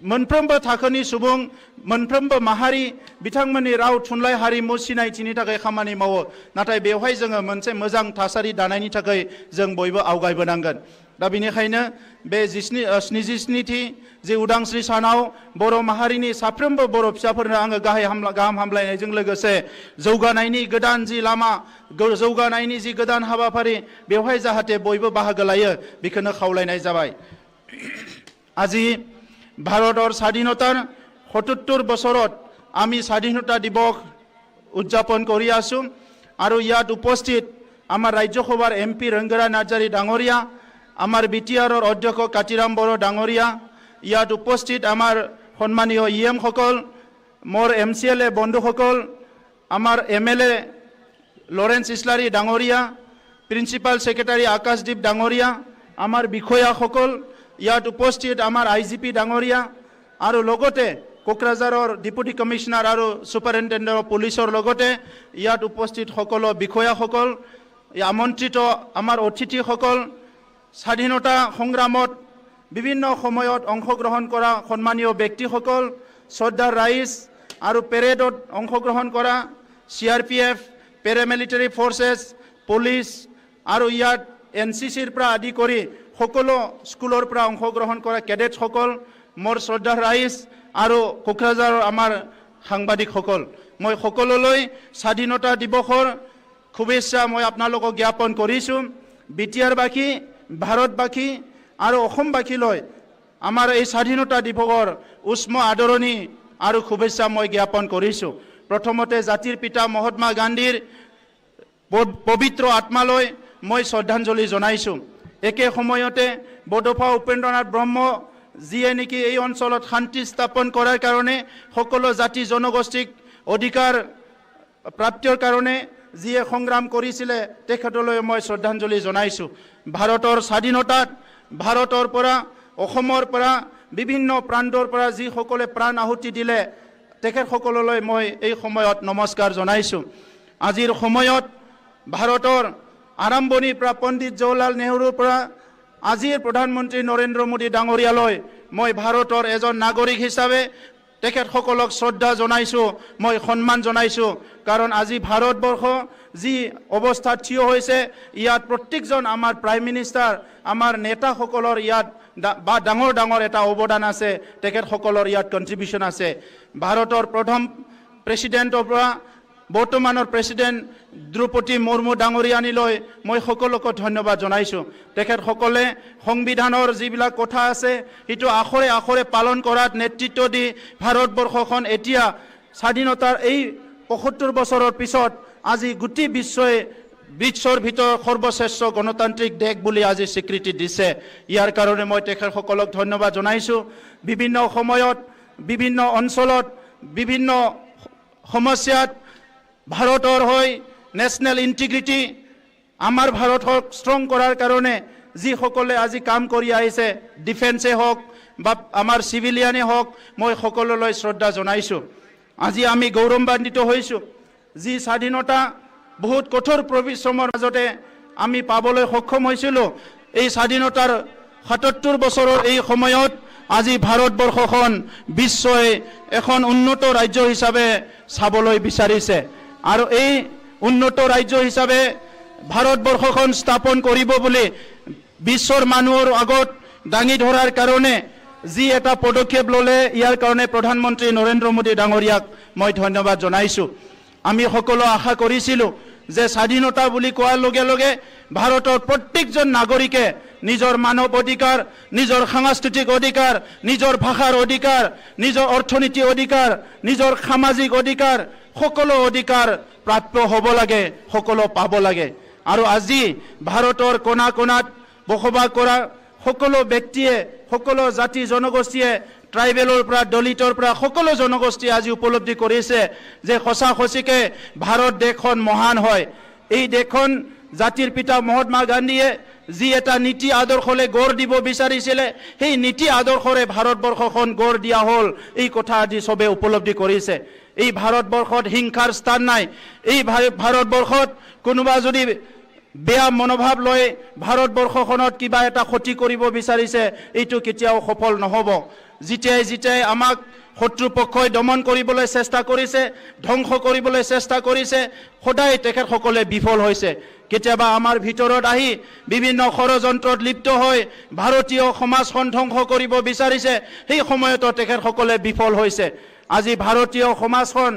मोनफ्रोमबो थाखोनि सुबुं मोनफ्रोमबो माहारि बिथांमोननि राव थुनलाइ हारिमु सिनायथिनि थाखाय खामानि मावो नाथाय बेवहाय जोङो मोनसे मोजां थासारि दानायनि थाखाय जों बयबो आवगायबोनांगोन दा बेनिखायनो बे 77थि जि उदांस्रि सानाव बर' माहारिनि साफ्रोमबो बर' फिसाफोरनो आङो गाहाम हामलायनायजों लोगोसे जौगानायनि गोदान जि लामा जौगानायनि जि गोदान हाबाफारि बेवहाय जाहाथे बयबो बाहागो लायो बेखौनो खावलायनाय जाबाय আজি ভাৰতৰ স্বাধীনতাৰ ৭৭ বছৰত আমি স্বাধীনতা দিৱস উদযাপন কৰি আছো আৰু ইয়াত উপস্থিত আমাৰ ৰাজ্যসভাৰ এমপি ৰংগৰা নাৰ্জাৰী ডাঙৰীয়া আমাৰ বিটিআৰৰ অধ্যক্ষ কাতিৰাম বড়ো ডাঙৰীয়া ইয়াত উপস্থিত আমাৰ সন্মানীয় ইএম সকল মোৰ এমচিএলএ বন্ধুসকল আমাৰ এমএলএ লৰেন্স ইছলাৰী ডাঙৰীয়া প্ৰিন্সিপাল সেক্ৰেটাৰী আকাশদীপ ডাঙৰীয়া আমাৰ বিষয়াসকল ইয়াত উপস্থিত আমাৰ আইজিপি ডাঙৰীয়া আৰু লগতে কোকৰাঝাৰৰ ডিপুটি কমিশনাৰ আৰু সুপাৰিনটেণ্ডেণ্ট অফ পুলিচৰ লগতে ইয়াত উপস্থিত সকলো বিষয়াসকল আমন্ত্ৰিত আমাৰ অতিথিসকল স্বাধীনতা সংগ্ৰামত বিভিন্ন সময়ত অংশগ্ৰহণ কৰা সন্মানীয় ব্যক্তিসকল শ্ৰদ্ধাৰ ৰাইজ আৰু পেৰেডত অংশগ্ৰহণ কৰা CRPF পেৰামিলিটাৰী ফৰ্চেছ পুলিচ আৰু ইয়াত NCCৰ পৰা আদি কৰি সকলো স্কুলৰ পৰা অংশগ্ৰহণ কৰা কেডেটসকল মোৰ শ্ৰদ্ধাৰ ৰাইজ আৰু কোকৰাঝাৰৰ আমাৰ সাংবাদিকসকল মই সকলোলৈ স্বাধীনতা দিৱসৰ শুভেচ্ছা মই আপোনালোকক জ্ঞাপন কৰিছোঁ বিটিআৰবাসী ভাৰতবাসী আৰু অসমবাসীলৈ আমাৰ এই স্বাধীনতা দিৱসৰ উষ্ম আদৰণি আৰু শুভেচ্ছা মই জ্ঞাপন কৰিছোঁ প্ৰথমতে জাতিৰ পিতা মহাত্মা গান্ধীৰ পবিত্ৰ আত্মালৈ মই শ্ৰদ্ধাঞ্জলি জনাইছোঁ একে সময়তে বডোফা উপেন্দ্ৰনাথ ব্ৰহ্ম যিয়ে নেকি এই অঞ্চলত শান্তি স্থাপন কৰাৰ কাৰণে সকলো জাতি জনগোষ্ঠীক অধিকাৰ প্ৰাপ্তিৰ কাৰণে যিয়ে সংগ্ৰাম কৰিছিলে তেখেতলৈ মই শ্ৰদ্ধাঞ্জলি জনাইছোঁ ভাৰতৰ স্বাধীনতাত ভাৰতৰ পৰা অসমৰ পৰা বিভিন্ন প্ৰান্তৰ পৰা যিসকলে প্ৰাণ আহুতি দিলে তেখেতসকললৈ মই এই সময়ত নমস্কাৰ জনাইছোঁ আজিৰ সময়ত ভাৰতৰ আৰম্ভণিৰ পৰা পণ্ডিত জৱাহৰলাল নেহৰুৰ পৰা আজিৰ প্ৰধানমন্ত্ৰী নৰেন্দ্ৰ মোদী ডাঙৰীয়ালৈ মই ভাৰতৰ এজন নাগৰিক হিচাপে তেখেতসকলক শ্ৰদ্ধা জনাইছোঁ মই সন্মান জনাইছোঁ কাৰণ আজি ভাৰতবৰ্ষ যি অৱস্থাত থিয় হৈছে ইয়াত প্ৰত্যেকজন আমাৰ প্ৰাইম মিনিষ্টাৰ আমাৰ নেতাসকলৰ ইয়াত বা ডাঙৰ ডাঙৰ এটা অৱদান আছে তেখেতসকলৰ ইয়াত কণ্ট্ৰিবিউশ্যন আছে ভাৰতৰ প্ৰথম প্ৰেছিডেণ্টৰ পৰা বৰ্তমানৰ প্ৰেছিডেণ্ট দ্ৰৌপদী মুৰ্মু ডাঙৰীয়ানীলৈ মই সকলোকে ধন্যবাদ জনাইছোঁ তেখেতসকলে সংবিধানৰ যিবিলাক কথা আছে সেইটো আখৰে আখৰে পালন কৰাত নেতৃত্ব দি ভাৰতবৰ্ষখন এতিয়া স্বাধীনতাৰ এই ৭৫ বছৰৰ পিছত আজি গোটেই বিশ্বৰ ভিতৰত সৰ্বশ্ৰেষ্ঠ গণতান্ত্ৰিক দেশ বুলি আজি স্বীকৃতি দিছে ইয়াৰ কাৰণে মই তেখেতসকলক ধন্যবাদ জনাইছোঁ বিভিন্ন সময়ত বিভিন্ন অঞ্চলত বিভিন্ন সমস্যাত ভাৰতৰ হৈ নেশ্যনেল ইণ্টিগ্ৰিটি আমাৰ ভাৰতক ষ্ট্ৰং কৰাৰ কাৰণে যিসকলে আজি কাম কৰি আহিছে ডিফেন্সে হওক বা আমাৰ চিভিলিয়ানে হওক মই সকলোলৈ শ্ৰদ্ধা জনাইছোঁ আজি আমি গৌৰৱান্বিত হৈছোঁ যি স্বাধীনতা বহুত কঠোৰ পৰিশ্ৰমৰ মাজতে আমি পাবলৈ সক্ষম হৈছিলোঁ এই স্বাধীনতাৰ ৭৭ বছৰৰ এই সময়ত আজি ভাৰতবৰ্ষখন বিশ্বই এখন উন্নত ৰাজ্য হিচাপে চাবলৈ বিচাৰিছে আৰু এই উন্নত ৰাজ্য হিচাপে ভাৰতবৰ্ষখন স্থাপন কৰিব বুলি বিশ্বৰ মানুহৰ আগত দাঙি ধৰাৰ কাৰণে যি এটা পদক্ষেপ ল'লে ইয়াৰ কাৰণে প্ৰধানমন্ত্ৰী নৰেন্দ্ৰ মোদী ডাঙৰীয়াক মই ধন্যবাদ জনাইছোঁ। আমি সকলো আশা কৰিছিলোঁ যে স্বাধীনতা বুলি কোৱাৰ লগে লগে ভাৰতৰ প্ৰত্যেকজন নাগৰিকে নিজৰ মানৱ অধিকাৰ, নিজৰ সাংস্কৃতিক অধিকাৰ, নিজৰ ভাষাৰ অধিকাৰ, নিজৰ অৰ্থনীতিৰ অধিকাৰ, নিজৰ সামাজিক অধিকাৰ, সকলো অধিকাৰ প্ৰাপ্য হ'ব লাগে, সকলো পাব লাগে। আৰু আজি ভাৰতৰ কোণা কোণাত বসবাস কৰা সকলো ব্যক্তিয়ে, সকলো জাতি জনগোষ্ঠীয়ে, ট্ৰাইবেলৰ পৰা দলিতৰ পৰা সকলো জনগোষ্ঠীয়ে আজি উপলব্ধি কৰিছে যে সঁচা সঁচিকে ভাৰত দেশখন মহান হয়। এই দেশখন জাতিৰ পিতা মহাত্মা গান্ধীয়ে যি এটা নীতি আদৰ্শলৈ গঢ় দিব বিচাৰিছিলে, সেই নীতি আদৰ্শৰে ভাৰতবৰ্ষখন গঢ় দিয়া হ'ল। এই কথা আজি চবে উপলব্ধি কৰিছে। এই ভাৰতবৰ্ষত হিংসাৰ স্থান নাই। এই ভাৰতবৰ্ষত কোনোবা যদি বেয়া মনোভাৱ লৈ ভাৰতবৰ্ষখনত কিবা এটা ক্ষতি কৰিব বিচাৰিছে, এইটো কেতিয়াও সফল নহ'ব। যেতিয়াই আমাক শত্ৰুপক্ষই দমন কৰিবলৈ চেষ্টা কৰিছে, ধ্বংস কৰিবলৈ চেষ্টা কৰিছে, সদায় তেখেতসকলে বিফল হৈছে। কেতিয়াবা আমাৰ ভিতৰত আহি বিভিন্ন ষড়যন্ত্ৰত লিপ্ত হৈ ভাৰতীয় সমাজখন ধ্বংস কৰিব বিচাৰিছে, সেই সময়তো তেখেতসকলে বিফল হৈছে। আজি ভাৰতীয় সমাজখন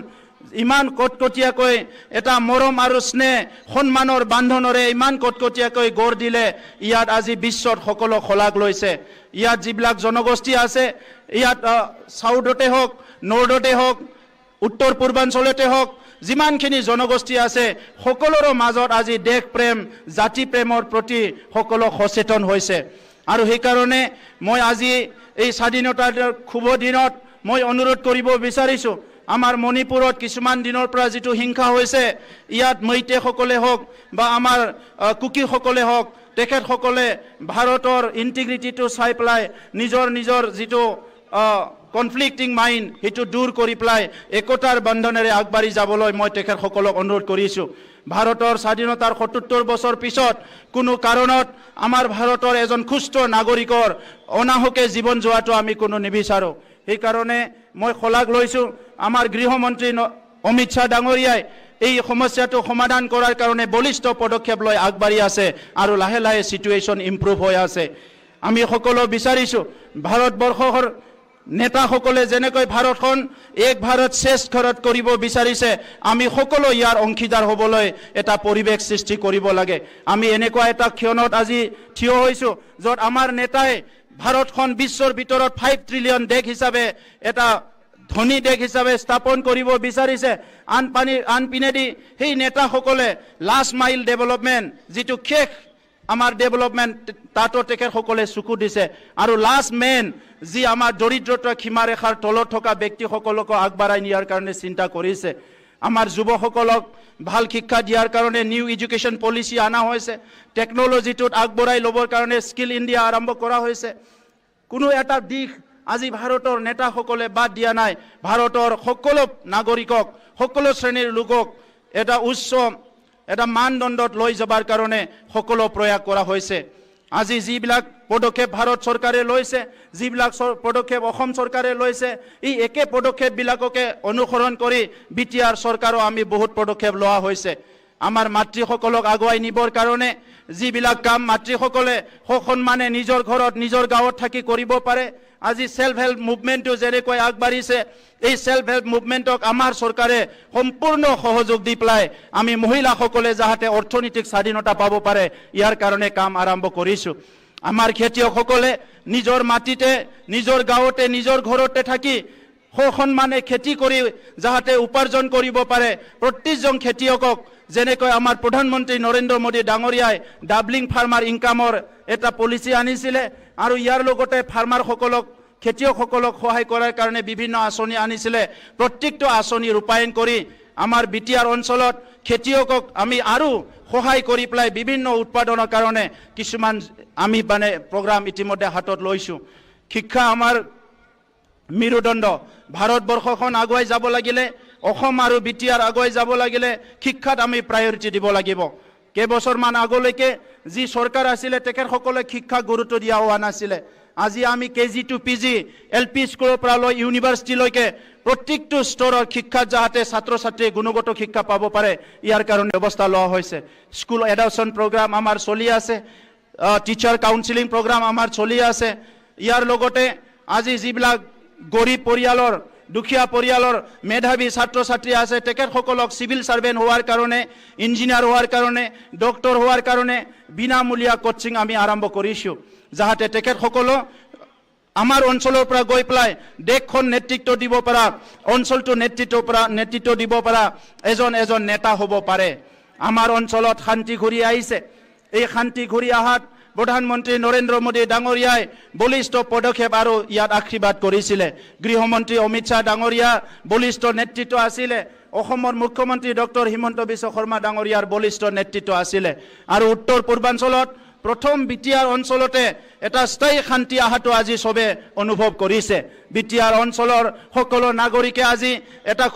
ইমান কটকটীয়াকৈ এটা মৰম আৰু স্নেহ সন্মানৰ বান্ধোনেৰে ইমান কটকটীয়াকৈ গঢ় দিলে, ইয়াত আজি বিশ্বত সকলো শলাগ লৈছে। ইয়াত যিবিলাক জনগোষ্ঠী আছে, ইয়াত চাউথতে হওক, নৰ্থতে হওক, উত্তৰ পূৰ্বাঞ্চলতে হওক, যিমানখিনি জনগোষ্ঠী আছে সকলোৰে মাজত আজি দেশ প্ৰেম, জাতি প্ৰেমৰ প্ৰতি সকলো সচেতন হৈছে। আৰু সেইকাৰণে মই আজি এই স্বাধীনতাৰ শুভ দিনত মই অনুৰোধ কৰিব বিচাৰিছোঁ, আমাৰ মণিপুৰত কিছুমান দিনৰ পৰা যিটো হিংসা হৈছে, ইয়াত মৈতেসকলে হওক বা আমাৰ কুকিসকলে হওক, তেখেতসকলে ভাৰতৰ ইণ্টিগ্ৰিটিটো চাই পেলাই নিজৰ যিটো কনফ্লিক্টিং মাইণ্ড সেইটো দূৰ কৰি পেলাই একতাৰ বন্ধনেৰে আগবাঢ়ি যাবলৈ মই তেখেতসকলক অনুৰোধ কৰিছোঁ। ভাৰতৰ স্বাধীনতাৰ ৭৭ বছৰ পিছত কোনো কাৰণত আমাৰ ভাৰতৰ এজন সুস্থ নাগৰিকৰ অনাহকে জীৱন যোৱাটো আমি কোনো নিবিচাৰোঁ। সেইকাৰণে মই শলাগ লৈছোঁ আমাৰ গৃহমন্ত্ৰী অমিত শ্বাহ ডাঙৰীয়াই এই সমস্যাটো সমাধান কৰাৰ কাৰণে বলিষ্ঠ পদক্ষেপ লৈ আগবাঢ়ি আছে আৰু লাহে লাহে চিটুৱেশ্যন ইম্প্ৰুভ হৈ আছে। আমি সকলো বিচাৰিছোঁ ভাৰতবৰ্ষৰ নেতাসকলে যেনেকৈ ভাৰতখন এক ভাৰত শ্ৰেষ্ঠ ভাৰত কৰিব বিচাৰিছে, আমি সকলো ইয়াৰ অংশীদাৰ হ'বলৈ এটা পৰিৱেশ সৃষ্টি কৰিব লাগে। আমি এনেকুৱা এটা ক্ষণত আজি থিয় হৈছোঁ য'ত আমাৰ নেতাই ভাৰতখন বিশ্বৰ ভিতৰত 5 ট্ৰিলিয়ন দেশ হিচাপে এটা ধনী দেশ হিচাপে স্থাপন কৰিব বিচাৰিছে। আনপিনেদি সেই নেতাসকলে লাষ্ট মাইল ডেভেলপমেণ্ট, যিটো শেষ আমাৰ ডেভেলপমেণ্ট, তাতো তেখেতসকলে চকু দিছে। আৰু লাষ্ট মেন যি আমাৰ দৰিদ্ৰতাৰ সীমাৰেখাৰ তলত থকা ব্যক্তিসকলকো আগবঢ়াই নিয়াৰ কাৰণে চিন্তা কৰিছে। আমাৰ যুৱসকলক ভাল শিক্ষা দিয়াৰ কাৰণে নিউ এডুকেশ্যন পলিচি অনা হৈছে। টেকন'লজিটোত আগবঢ়াই ল'বৰ কাৰণে স্কিল ইণ্ডিয়া আৰম্ভ কৰা হৈছে। কোনো এটা দিশ আজি ভাৰতৰ নেতাসকলে বাদ দিয়া নাই। ভাৰতৰ সকলো নাগৰিকক, সকলো শ্ৰেণীৰ লোকক এটা উচ্চ এটা মানদণ্ডত লৈ যাবৰ কাৰণে সকলো প্ৰয়াস কৰা হৈছে। আজি যিবিলাক পদক্ষেপ ভাৰত চৰকাৰে লৈছে, যিবিলাক পদক্ষেপ অসম চৰকাৰে লৈছে, এই একে পদক্ষেপবিলাককে অনুসৰণ কৰি বিটিআৰ চৰকাৰো আমি বহুত পদক্ষেপ লোৱা হৈছে। আমাৰ মাতৃসকলক আগুৱাই নিবৰ কাৰণে যিবিলাক কাম মাতৃসকলে সসন্মানে নিজৰ ঘৰত, নিজৰ গাঁৱত থাকি কৰিব পাৰে। আজি সেল্ফ হেল্প মুভমেণ্টটো যেনেকৈ আগবাঢ়িছে, এই সেল্ফ হেল্প মুভমেণ্টক আমাৰ চৰকাৰে সম্পূৰ্ণ সহযোগ দি পেলাই আমি মহিলাসকলে যাতে অৰ্থনৈতিক স্বাধীনতা পাব পাৰে, ইয়াৰ কাৰণে কাম আৰম্ভ কৰিছোঁ। আমাৰ খেতিয়কসকলে নিজৰ মাটিতে, নিজৰ গাঁৱতে, নিজৰ ঘৰতে থাকি সসন্মানে খেতি কৰি যাতে উপাৰ্জন কৰিব পাৰে। প্ৰত্যেকজন খেতিয়কক যেনেকৈ আমাৰ প্ৰধানমন্ত্ৰী নৰেন্দ্ৰ মোদী ডাঙৰীয়াই ডাবলিং ফাৰ্মাৰ ইনকামৰ এটা পলিচি আনিছিলে, আৰু ইয়াৰ লগতে ফাৰ্মাৰসকলক, খেতিয়কসকলক সহায় কৰাৰ কাৰণে বিভিন্ন আঁচনি আনিছিলে। প্ৰত্যেকটো আঁচনি ৰূপায়ণ কৰি আমাৰ বিটিআৰ অঞ্চলত খেতিয়কক আমি আৰু সহায় কৰি পেলাই বিভিন্ন উৎপাদনৰ কাৰণে কিছুমান আমি প্ৰগ্ৰাম ইতিমধ্যে হাতত লৈছোঁ। শিক্ষা আমাৰ মেৰুদণ্ড। ভাৰতবৰ্ষখন আগুৱাই যাব লাগিলে, অসম আৰু বিটিআৰ আগুৱাই যাব লাগিলে শিক্ষাত আমি প্ৰায়ৰিটি দিব লাগিব। কেইবছৰমান আগলৈকে যি চৰকাৰ আছিলে তেখেতসকলে শিক্ষাক গুৰুত্ব দিয়া হোৱা নাছিলে। আজি আমি KG to PG, LP স্কুলৰ পৰা লৈ ইউনিভাৰ্চিটিলৈকে প্ৰত্যেকটো স্তৰৰ শিক্ষাত যাতে ছাত্ৰ ছাত্ৰীয়ে গুণগত শিক্ষা পাব পাৰে, ইয়াৰ কাৰণে ব্যৱস্থা লোৱা হৈছে। স্কুল এডাপশ্যন প্ৰগ্ৰাম আমাৰ চলি আছে, টিচাৰ কাউন্সিলিং প্ৰগ্ৰাম আমাৰ চলি আছে। ইয়াৰ লগতে আজি যিবিলাক গৰীব পৰিয়ালৰ দুখীয়া পৰিয়ালৰ মেধাৱী ছাত্ৰ ছাত্ৰী আছে তেখেতসকলক চিভিল সাৰ্ভেণ্ট হোৱাৰ কাৰণে ইঞ্জিনিয়াৰ হোৱাৰ কাৰণে ডক্টৰ হোৱাৰ কাৰণে বিনামূলীয়া কোচিং আমি আৰম্ভ কৰিছোঁ যাহাতে তেখেতসকল আমাৰ অঞ্চলৰ পৰা গৈ পেলাই দেশখন নেতৃত্ব দিব পৰা অঞ্চলটো নেতৃত্ব দিব পৰা এজন নেতা হ'ব পাৰে আমাৰ অঞ্চলত শান্তি ঘূৰি আহিছে এই শান্তি ঘূৰি আহাত প্ৰধানমন্ত্ৰী নৰেন্দ্ৰ মোদী ডাঙৰীয়াই বলিষ্ঠ পদক্ষেপ আৰু ইয়াত আশীৰ্বাদ কৰিছিলে গৃহমন্ত্ৰী অমিত শ্বাহ ডাঙৰীয়া বলিষ্ঠ নেতৃত্ব আছিলে অসমৰ মুখ্যমন্ত্ৰী ডক্টৰ হিমন্ত বিশ্ব শৰ্মা ডাঙৰীয়াৰ বলিষ্ঠ নেতৃত্ব আছিলে আৰু উত্তৰ পূৰ্বাঞ্চলত প্ৰথম বিটিআৰ অঞ্চলতে এটা স্থায়ী শান্তি আহাটো আজি সবে অনুভৱ কৰিছে বিটিআৰ অঞ্চলৰ সকলো নাগৰিকে আজি এটা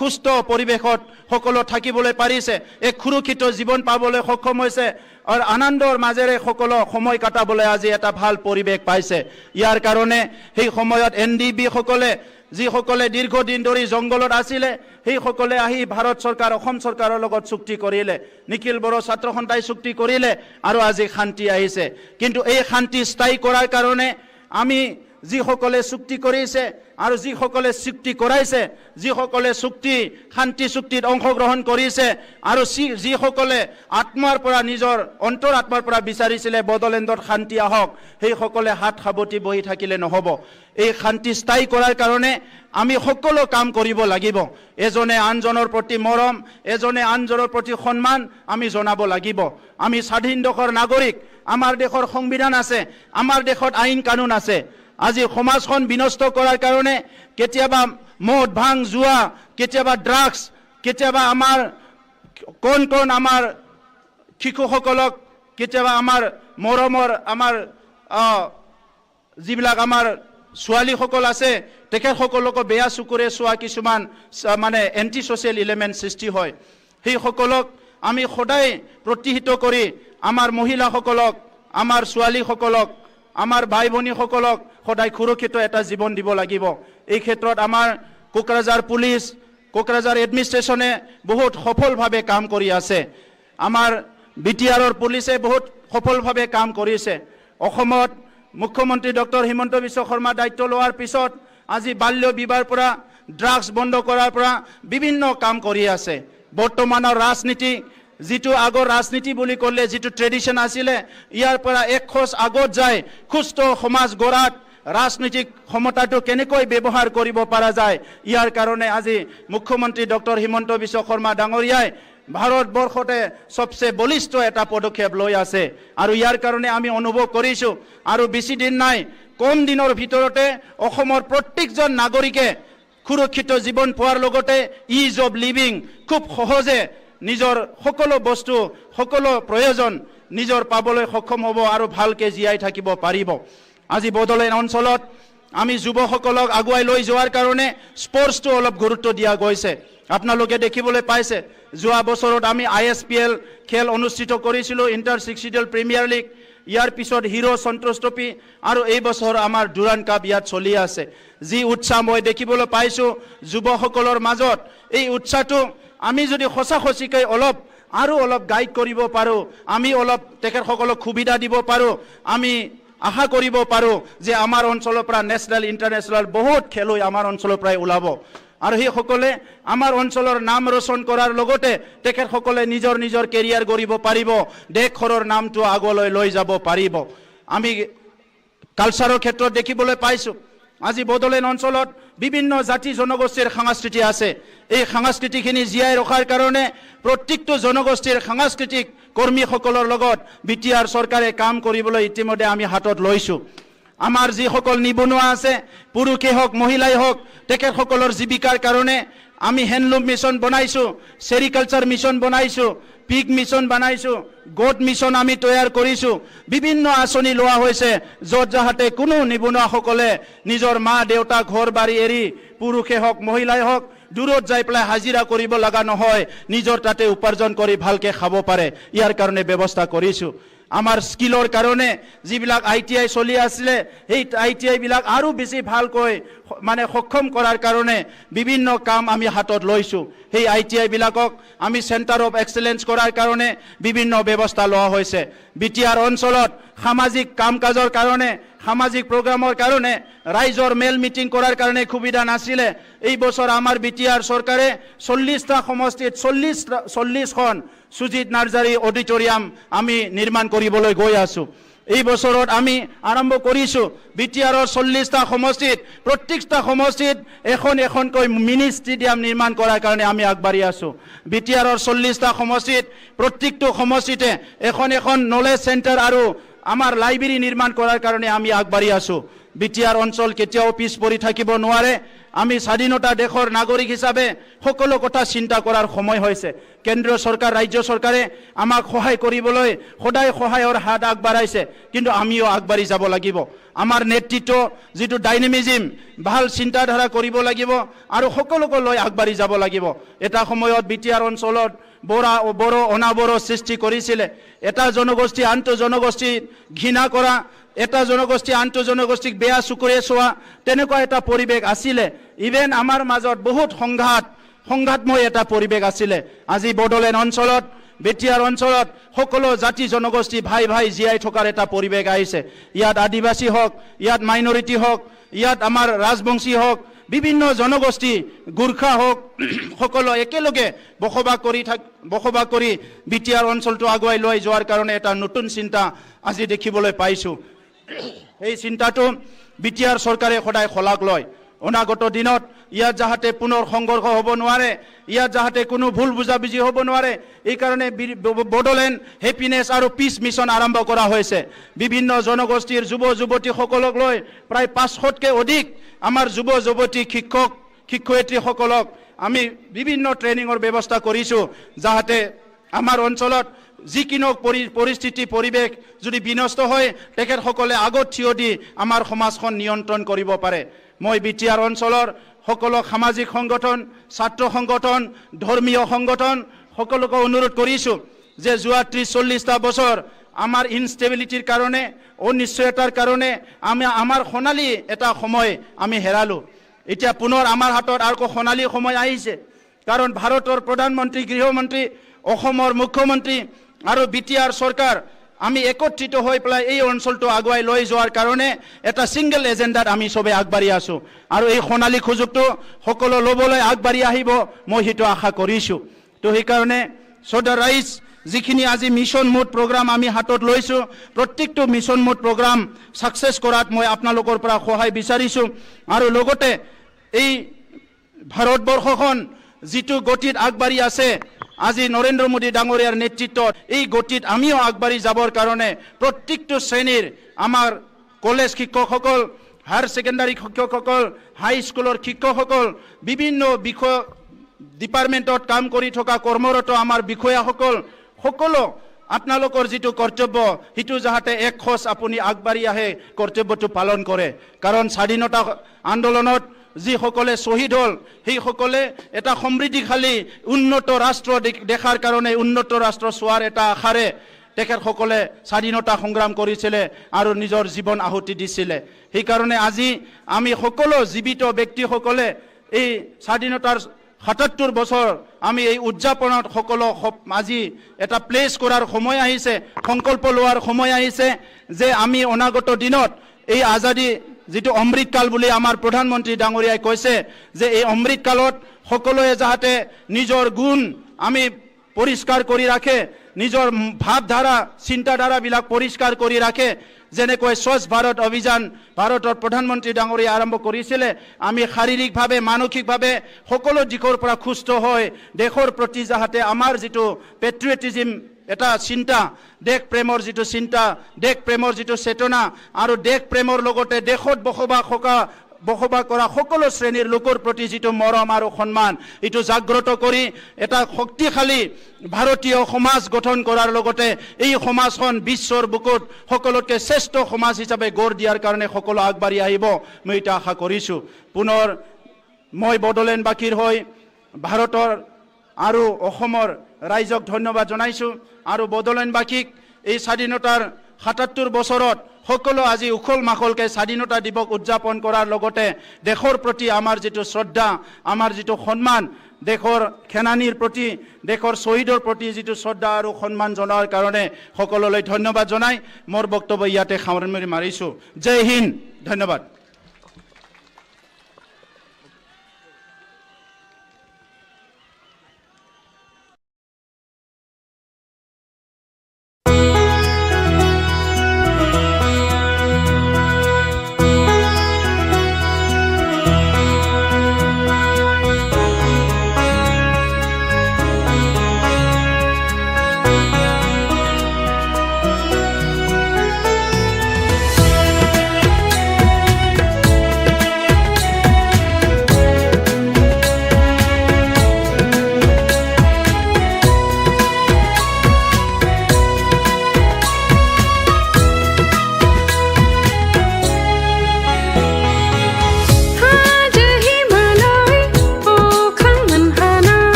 সুস্থ পৰিৱেশত সকলো থাকিবলৈ পাৰিছে এক সুৰক্ষিত জীৱন পাবলৈ সক্ষম হৈছে আৰু আনন্দৰ মাজেৰে সকলো সময় কাটাবলৈ আজি এটা ভাল পৰিৱেশ পাইছে ইয়াৰ কাৰণে সেই সময়ত এনডিবি সকলে যিসকলে দীৰ্ঘদিন ধৰি জংগলত আছিলে সেইসকলে আহি ভাৰত চৰকাৰ অসম চৰকাৰৰ লগত চুক্তি কৰিলে নিখিল বড়ো ছাত্ৰ সন্থাই চুক্তি কৰিলে আৰু আজি শান্তি আহিছে কিন্তু এই শান্তি স্থায়ী কৰাৰ কাৰণে আমি যিসকলে চুক্তি কৰিছে আৰু যিসকলে চুক্তি কৰাইছে যিসকলে শান্তি চুক্তিত অংশগ্ৰহণ কৰিছে আৰু যিসকলে আত্মাৰ পৰা নিজৰ অন্তৰ আত্মাৰ পৰা বিচাৰিছিলে বড়োলেণ্ডত শান্তি আহক সেইসকলে হাত সাৱটি বহি থাকিলে নহ'ব এই শান্তি স্থায়ী কৰাৰ কাৰণে আমি সকলো কাম কৰিব লাগিব এজনে আনজনৰ প্ৰতি মৰম এজনে আনজনৰ প্ৰতি সন্মান আমি জনাব লাগিব আমি স্বাধীন দেশৰ নাগৰিক আমাৰ দেশৰ সংবিধান আছে আমাৰ দেশত আইন কানুন আছে আজি সমাজখন বিনষ্ট কৰাৰ কাৰণে কেতিয়াবা মদ ভাং জুৱা কেতিয়াবা ড্ৰাগছ কেতিয়াবা আমাৰ কোন আমাৰ শিশুসকলক কেতিয়াবা আমাৰ মৰমৰ আমাৰ যিবিলাক আমাৰ ছোৱালীসকল আছে তেখেতসকলকো বেয়া চকুৰে চোৱা কিছুমান মানে এণ্টি ছ'চিয়েল এলিমেণ্ট সৃষ্টি হয় সেইসকলক আমি সদায় প্ৰতিহিত কৰি আমাৰ মহিলাসকলক আমাৰ ছোৱালীসকলক আমাৰ ভাই ভনীসকলক সদায় সুৰক্ষিত এটা জীৱন দিব লাগিব এই ক্ষেত্ৰত আমাৰ কোকৰাঝাৰ পুলিচ কোকৰাঝাৰ এডমিনিষ্ট্ৰেশ্যনে বহুত সফলভাৱে কাম কৰি আছে আমাৰ বিটিআৰৰ পুলিচে বহুত সফলভাৱে কাম কৰিছে অসমত মুখ্যমন্ত্ৰী ডক্টৰ হিমন্ত বিশ্ব শৰ্মা দায়িত্ব লোৱাৰ পিছত আজি বাল্য বিবাহৰ পৰা ড্ৰাগছ বন্ধ কৰাৰ পৰা বিভিন্ন কাম কৰি আছে বৰ্তমানৰ ৰাজনীতি যিটো আগৰ ৰাজনীতি বুলি ক'লে যিটো ট্ৰেডিশ্যন আছিলে ইয়াৰ পৰা এক খোজ আগত যায় সুস্থ সমাজ গঢ়াত ৰাজনৈতিক ক্ষমতাটো কেনেকৈ ব্যৱহাৰ কৰিব পৰা যায় ইয়াৰ কাৰণে আজি মুখ্যমন্ত্ৰী ডক্টৰ হিমন্ত বিশ্ব শৰ্মা ডাঙৰীয়াই ভাৰতবৰ্ষতে সবচে বলিষ্ঠ এটা পদক্ষেপ লৈ আছে আৰু ইয়াৰ কাৰণে আমি অনুভৱ কৰিছোঁ আৰু বেছি দিন নাই কম দিনৰ ভিতৰতে অসমৰ প্ৰত্যেকজন নাগৰিকে সুৰক্ষিত জীৱন পোৱাৰ লগতে ইজ অফ লিভিং খুব সহজে নিজৰ সকলো বস্তু সকলো প্ৰয়োজন নিজৰ পাবলৈ সক্ষম হ'ব আৰু ভালকৈ জীয়াই থাকিব পাৰিব আজি বড়োলেণ্ড অঞ্চলত আমি যুৱসকলক আগুৱাই লৈ যোৱাৰ কাৰণে স্পৰ্টছটো অলপ গুৰুত্ব দিয়া গৈছে আপোনালোকে দেখিবলৈ পাইছে যোৱা বছৰত আমি ISPL খেল অনুষ্ঠিত কৰিছিলোঁ ইণ্টাৰ 60 প্ৰিমিয়াৰ লীগ ইয়াৰ পিছত হিৰো সন্তোষ ট্ৰফি আৰু এই বছৰ আমাৰ ডুৰাণ্ড কাপ ইয়াত চলি আছে যি উৎসাহ মই দেখিবলৈ পাইছোঁ যুৱসকলৰ মাজত এই উৎসাহটো আমি যদি সঁচাকৈ অলপ গাইড কৰিব পাৰোঁ আমি অলপ তেখেতসকলক সুবিধা দিব পাৰোঁ আমি আশা কৰিব পাৰোঁ যে আমাৰ অঞ্চলৰ পৰা নেশ্যনেল ইণ্টাৰনেশ্যনেল বহুত খেলুৱৈ আমাৰ অঞ্চলৰ পৰাই ওলাব আৰু সেইসকলে আমাৰ অঞ্চলৰ নাম ৰোশন কৰাৰ লগতে তেখেতসকলে নিজৰ কেৰিয়াৰ গঢ়িব পাৰিব দেশখনৰ নামটো আগলৈ লৈ যাব পাৰিব আমি কালচাৰৰ ক্ষেত্ৰত দেখিবলৈ পাইছোঁ আজি বড়োলেণ্ড অঞ্চলত বিভিন্ন জাতি জনগোষ্ঠীৰ সংস্কৃতি আছে এই সংস্কৃতিখিনি জীয়াই ৰখাৰ কাৰণে প্ৰত্যেকটো জনগোষ্ঠীৰ সাংস্কৃতিক কৰ্মীসকলৰ লগত বিটিআৰ চৰকাৰে কাম কৰিবলৈ ইতিমধ্যে আমি হাতত লৈছোঁ আমাৰ যিসকল নিবনুৱা আছে পুৰুষে হওক মহিলাই হওক তেখেতসকলৰ জীৱিকাৰ কাৰণে আমি হেণ্ডলুম মিছন বনাইছোঁ চেৰিকালচাৰ মিছন বনাইছোঁ পিগ মিছন বনাইছোঁ গোট মিছন আমি তৈয়াৰ কৰিছোঁ বিভিন্ন আঁচনি লোৱা হৈছে য'ত যাহাতে কোনো নিবনুৱাসকলে নিজৰ মা দেউতা ঘৰ বাৰী এৰি পুৰুষে হওক মহিলাই হওক দূৰত যাই পেলাই হাজিৰা কৰিব লগা নহয় নিজৰ তাতে উপাৰ্জন কৰি ভালকৈ খাব পাৰে ইয়াৰ কাৰণে ব্যৱস্থা কৰিছোঁ আমাৰ স্কিলৰ কাৰণে যিবিলাক ITI চলি আছিলে সেই ITI বিলাক আৰু বেছি ভালকৈ মানে সক্ষম কৰাৰ কাৰণে বিভিন্ন কাম আমি হাতত লৈছোঁ সেই ITI বিলাকক আমি চেণ্টাৰ অফ এক্সেলেঞ্চ কৰাৰ কাৰণে বিভিন্ন ব্যৱস্থা লোৱা হৈছে BTR অঞ্চলত সামাজিক কাম কাজৰ কাৰণে সামাজিক প্ৰগ্ৰামৰ কাৰণে ৰাইজৰ মেল মিটিং কৰাৰ কাৰণে সুবিধা নাছিলে এই বছৰ আমাৰ BTR চৰকাৰে 40টা সমষ্টিত 40খন সুজিত নাৰ্জাৰী অডিটৰিয়াম আমি নিৰ্মাণ কৰিবলৈ গৈ আছো এই বছৰত আমি আৰম্ভ কৰিছো BTRৰ 40টা সমষ্টিত প্ৰত্যেকটা সমষ্টিত এখনকৈ মিনি ষ্টেডিয়াম নিৰ্মাণ কৰাৰ কাৰণে আমি আগবাঢ়ি আছো BTRৰ 40টা সমষ্টিত প্ৰত্যেকটো সমষ্টিতে এখন নলেজ চেণ্টাৰ আৰু আমাৰ লাইব্ৰেৰী নিৰ্মাণ কৰাৰ কাৰণে আমি আগবাঢ়ি আছো BTR অঞ্চল কেতিয়াও পিছ পৰি থাকিব নোৱাৰে আমি স্বাধীনতা দেশৰ নাগৰিক হিচাপে সকলো কথা চিন্তা কৰাৰ সময় হৈছে কেন্দ্ৰীয় চৰকাৰ ৰাজ্য চৰকাৰে আমাক সহায় কৰিবলৈ সদায় সহায়ৰ হাত আগবঢ়াইছে কিন্তু আমিও আগবাঢ়ি যাব লাগিব আমাৰ নেতৃত্ব যেটো ডাইনামিজম ভাল চিন্তাধাৰা কৰিব লাগিব আৰু সকলোকে লৈ আগবাঢ়ি যাব লাগিব এটা সময়ত BTR অঞ্চলত বড় অনাবড় সৃষ্টি কৰিছিলে এটা জনগোষ্ঠী আনটো জনগোষ্ঠী ঘৃণা কৰা এটা জনগোষ্ঠী আনটো জনগোষ্ঠীক বেয়া চকুৰে চোৱা তেনেকুৱা এটা পৰিৱেশ আছিলে ইভেন আমাৰ মাজত বহুত সংঘাতময় এটা পৰিৱেশ আছিলে আজি বড়োলেণ্ড অঞ্চলত BTR অঞ্চলত সকলো জাতি জনগোষ্ঠী ভাই জীয়াই থকাৰ এটা পৰিৱেশ আহিছে ইয়াত আদিবাসী হওক ইয়াত মাইনৰিটি হওক ইয়াত আমাৰ ৰাজবংশী হওক বিভিন্ন জনগোষ্ঠী গুৰ্খা হওক সকলো একেলগে বসবাস কৰি BTR অঞ্চলটো আগুৱাই লৈ যোৱাৰ কাৰণে এটা নতুন চিন্তা আজি দেখিবলৈ পাইছো এই চিন্তাটো BTR চৰকাৰে সদায় খলাক লয় অনাগত দিনত ইয়াত যাহাতে পুনৰ সংঘৰ্ষ হ'ব নোৱাৰে ইয়াত যাহাতে কোনো ভুল বুজাবুজি হ'ব নোৱাৰে এই কাৰণে বড়োলেণ্ড হেপিনেছ আৰু পিছ মিছন আৰম্ভ কৰা হৈছে বিভিন্ন জনগোষ্ঠীৰ যুৱতী সকলক লৈ প্ৰায় 500তকৈ অধিক আমাৰ যুৱতী শিক্ষয়িত্ৰীসকলক আমি বিভিন্ন ট্ৰেইনিঙৰ ব্যৱস্থা কৰিছো যাহাতে আমাৰ অঞ্চলত যিকিনো পৰিস্থিতি পৰিৱেশ যদি বিনষ্ট হয় তেখেতসকলে আগত থিয় দি আমাৰ সমাজখন নিয়ন্ত্ৰণ কৰিব পাৰে মই BTR অঞ্চলৰ সকলো সামাজিক সংগঠন ছাত্ৰ সংগঠন ধৰ্মীয় সংগঠন সকলোকে অনুৰোধ কৰিছো যে যোৱা 30-40টা বছৰ আমাৰ ইনষ্টেবিলিটিৰ কাৰণে অনিশ্চয়তাৰ কাৰণে আমাৰ সোণালী এটা সময় আমি হেৰালো এতিয়া পুনৰ আমাৰ হাতত আৰু সোণালী সময় আহিছে কাৰণ ভাৰতৰ প্ৰধানমন্ত্ৰী গৃহমন্ত্ৰী অসমৰ মুখ্যমন্ত্ৰী আৰু BTR চৰকাৰ আমি একত্ৰিত হৈ পেলাই এই অঞ্চলটো আগুৱাই লৈ যোৱাৰ কাৰণে এটা সিঙ্গল এজেন্ডাত আমি সবে আগবাঢ়ি আছো আৰু এই সোণালী সুযোগটো সকলো ল'বলৈ আগবাঢ়ি আহিব মই হিটো আশা কৰিছো তো সেই কাৰণে সদা ৰাইজ যিখিনি আজি মিশন মোড প্ৰগ্ৰাম আমি হাতত লৈছো প্ৰত্যেকটো মিশন মোড প্ৰগ্ৰাম সাকসেস কৰাত মই আপোনালোকৰ পৰা সহায় বিচাৰিছো আৰু লগতে এই ভাৰতবৰ্ষখন যিটো গতিত আগবাঢ়ি আছে আজি নৰেন্দ্ৰ মোদী ডাঙৰীয়াৰ নেতৃত্বত এই গতিত আমিও আগবাঢ়ি যাবৰ কাৰণে প্ৰত্যেকটো শ্ৰেণীৰ আমাৰ কলেজ শিক্ষকসকল হায়াৰ সেকেন্ডাৰী শিক্ষকসকল হাই স্কুলৰ শিক্ষকসকল বিভিন্ন বিষয় ডিপাৰ্টমেণ্টত কাম কৰি থকা কৰ্মৰত আমাৰ বিষয়াসকল সকলো আপোনালোকৰ যেটো কৰ্তব্য হিটো যাহাতে এক খোজ আপুনি আগবাঢ়ি আহে কৰ্তব্যটো পালন কৰে কাৰণ স্বাধীনতা আন্দোলনত যি সকলে শহীদ হল সেই সকলে এটা সমৃদ্ধিশালী উন্নত ৰাষ্ট্ৰ দেখাৰ কাৰণে উন্নত ৰাষ্ট্ৰ সোৱাৰ এটা আশাৰে তেখেত সকলে স্বাধীনতা সংগ্ৰাম কৰিছিলে আৰু নিজৰ জীৱন আহুতি দিছিলে সেই কাৰণে আজি আমি সকলো জীৱিত ব্যক্তি সকলে এই স্বাধীনতাৰ ৭৭ বছৰ আমি এই উদযাপনত সকলো আজি এটা প্লেস কৰাৰ সময় আহিছে সংকল্প লোৱাৰ সময় আহিছে যে আমি অনাগত দিনত এই আজাদী যেটো অমৃতকাল বুলি আমাৰ প্ৰধানমন্ত্ৰী ডাঙৰীয়াই কৈছে যে এই অমৃতকালত সকলোৱে যাহাতে নিজৰ গুণ আমি পৰিষ্কাৰ কৰি ৰাখে নিজৰ ভাৱধাৰা চিন্তাধাৰা বিলাক পৰিষ্কাৰ কৰি ৰাখে যেনেকৈ স্বচ্ছ ভাৰত অভিযান ভাৰতৰ প্ৰধানমন্ত্ৰী ডাঙৰীয়া আৰম্ভ কৰিছিলে আমি শাৰীৰিকভাৱে মানসিকভাৱে সকলো দিশৰ পৰা সুস্থ হৈ দেশৰ প্ৰতি যাহাতে আমাৰ যেটো পেট্ৰিয়টিজম এটা চিন্তা দেশ প্ৰেমৰ যেটো চিন্তা দেশ প্ৰেমৰ যেটো চেতনা আৰু দেশ প্ৰেমৰ লগতে দেশত বসবাস কৰা সকলো শ্ৰেণীৰ লোকৰ প্ৰতি যেটো মৰম আৰু সন্মান এটো জাগ্ৰত কৰি এটা শক্তিশালী ভাৰতীয় সমাজ গঠন কৰাৰ লগতে এই সমাজখন বিশ্বৰ বুকুত সকলোতকৈ শ্ৰেষ্ঠ সমাজ হিচাপে গঢ় দিয়াৰ কাৰণে সকলো আগবাঢ়ি আহিব মই এটা আশা কৰিছো পুনৰ মই বড়োলেণ্ডবাসীৰ হৈ ভাৰতৰ আৰু অসমৰ ৰাইজক ধন্যবাদ জনাইছো আৰু বড়োলেণ্ডবাসীক এই স্বাধীনতাৰ ৭৭ বছৰত সকলো আজি উখল মাখলকে স্বাধীনতা দিৱস উদযাপন কৰাৰ লগতে দেশৰ প্ৰতি আমাৰ যিটো শ্ৰদ্ধা, আমাৰ যিটো সন্মান, দেশৰ সেনানীৰ প্ৰতি, দেশৰ শ্বহীদৰ প্ৰতি যিটো শ্ৰদ্ধা আৰু সন্মান জনোৱাৰ কাৰণে সকলোলৈ ধন্যবাদ জনাই মোৰ বক্তব্য ইয়াতে সামৰণি মাৰিছোঁ। জয় হিন্দ, ধন্যবাদ।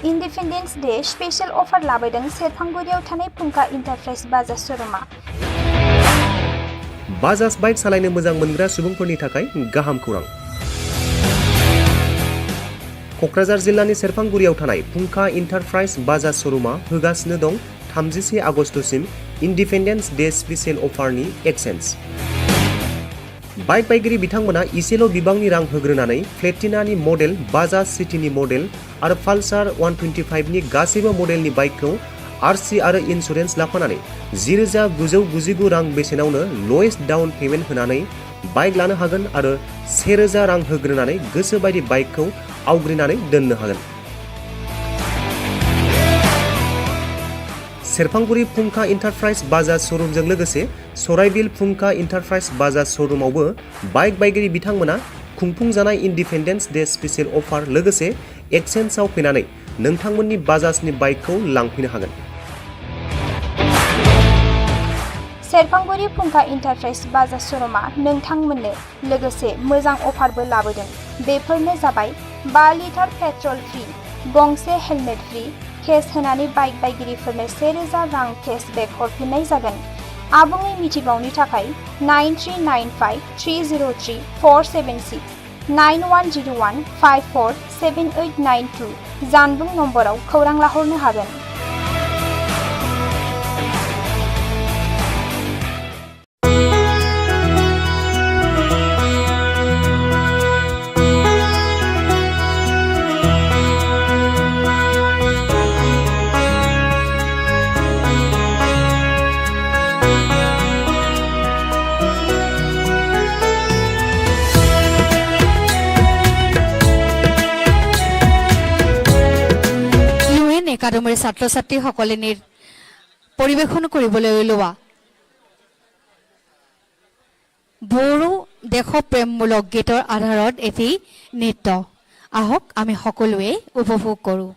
इंडिपेन्डेन्स डे स्पेशल अफार लाबोदों सेरफांगुरियाव थानाय फुंखा इन्टारप्राइज बाजाज शोरूमा। बाजाज बाइक सालायनो मोजां मोनग्रा सुबुंफोरनि थाखाय गाहाम खौरां। कक्राझार जिल्लानि सेरफांगुरियाव थानाय फुंखा इन्टारप्राइज बाजाज शोरूमा होगासिनो दं 31 आगस्तसिम इन्डिपेन्डेन्स डे स्पेशल अफारनि एक्सेन्स। बाइक बायगिरि बिथांमोना इसेल' बिबांनि रां होग्रोनानै प्लेटिनानि मडेल, बाजाज सिटीनि मडेल आरो पालसार 125 नि गासैबो मडेलनि बाइकखौ आरसि आरो इन्सुरेन्स लाफानानै 10,999 रां बेसेनावनो लवेस्ट डाउन पेमेन्ट होनानै बाइक लानो हागोन आरो 1,000 रां होग्रोनानै गोसो बायदि बाइकखौ आवग्रिनानै दोननो हागोन। सेरफांगुरि फुंखा इन्टारप्राइज बाजाज शोरूमजों लोगोसे सराइबिल फुंखा इन्टारप्राइज बाजाज शोरूमावबो बाइक बायगिरि बिथांमोना खुंफुंजानाय इन्डिपेन्डेन्स डे स्पेशल अफार लोगोसे एक्सेन्सआव फैनानै नोंथांमोननि बाजाजनि बाइकखौ लांफैनो हागोन। सेरफांगुरि फुंखा इन्टारप्राइज बाजार श'रुमा नोंथांमोननो लोगोसे मोजां अफारबो लाबोदों। बेफोरनो जाबाय 5 लिटार पेट्रल फ्रि, गंसे हेलमेट फ्रि, केस होनानै बाइक बायगिरिफोरनो 1000 रां केशबेक हरफिननाय जागोन। आबुङै मिथिबावनो थाखाय 9395303476 9101547892 जानबुं नम्बराव खौरां लाहरनो हागोन। একাডেমীৰ ছাত্ৰ ছাত্ৰীসকলে পৰিৱেশন কৰিবলৈ ওলোৱা বড়ো দেশপ্ৰেমমূলক গীতৰ আধাৰত এটি নৃত্য আহক আমি সকলোৱে উপভোগ কৰোঁ।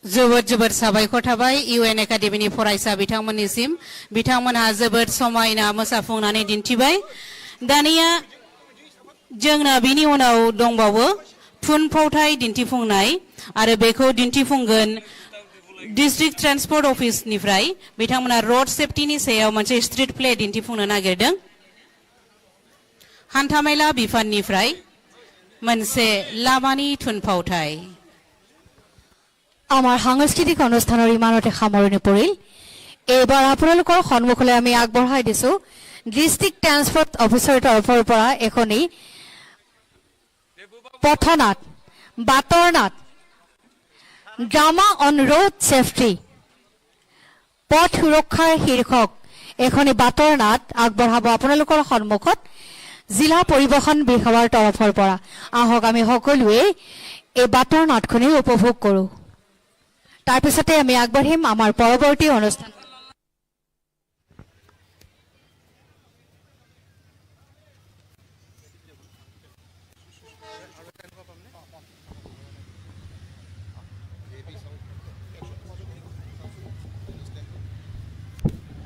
जोबोद जोबोद साबायखर थाबाय इउएन एकाडेमिनि फरायसा बिथांमोननिसिम बिथांमोनहा जोबोद समायना मोसाफुंनानै दिन्थिबाय दानिया जोंना बिनि उनाव दंबावो थुनफावथाय दिन्थिफुंनाय आरो बेखौ दिन्थिफुंगोन डिस्ट्रिक्ट ट्रान्सपोर्ट अफिसनिफ्राय बिथांमोना रोड सेफ्टिनि सायाव मोनसे स्ट्रीट प्ले दिन्थिफुंनो नागिरदों हान्थामेला बिफाननिफ्राय मोनसे लामानि थुनफावथाय আমাৰ সাংস্কৃতিক অনুষ্ঠানৰ ইমানতে সামৰণি পৰিল এইবাৰ আপোনালোকৰ সন্মুখলৈ আমি আগবঢ়াই দিছো ডিস্ট্ৰিক্ট ট্ৰান্সপোৰ্ট অফিচৰ তৰফৰ পৰা এখনি পথনাট বাতৰনাট ড্ৰামা অন ৰোড সেফটি পথ সুৰক্ষাৰ শীৰ্ষক এখনি বাতৰনাট আগবঢ়াব আপোনালোকৰ সন্মুখত জিলা পৰিবহণ বিভাগৰ তৰফৰ পৰা আহক আমি সকলোৱে এই বাতৰনাটখনি উপভোগ কৰো তাৰ পিছতে আমি আগবাঢ়িম আমাৰ পৰৱৰ্তী অনুষ্ঠান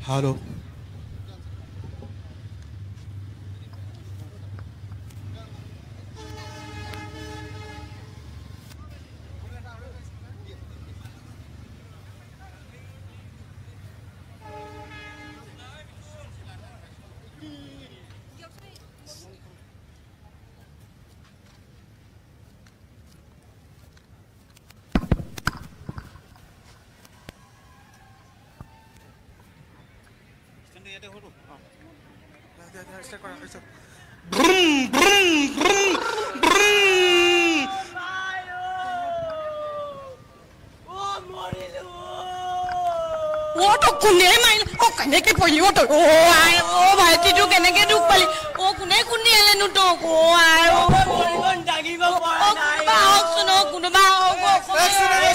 Hello. Oto kune main, oh kene ke poli oto, oh ay, oh bhai tu kene ke duk pali, oh kune kune ele nu to, oh ay, oh poli kon jagi ba poli, oh suno kune ba, oh accident,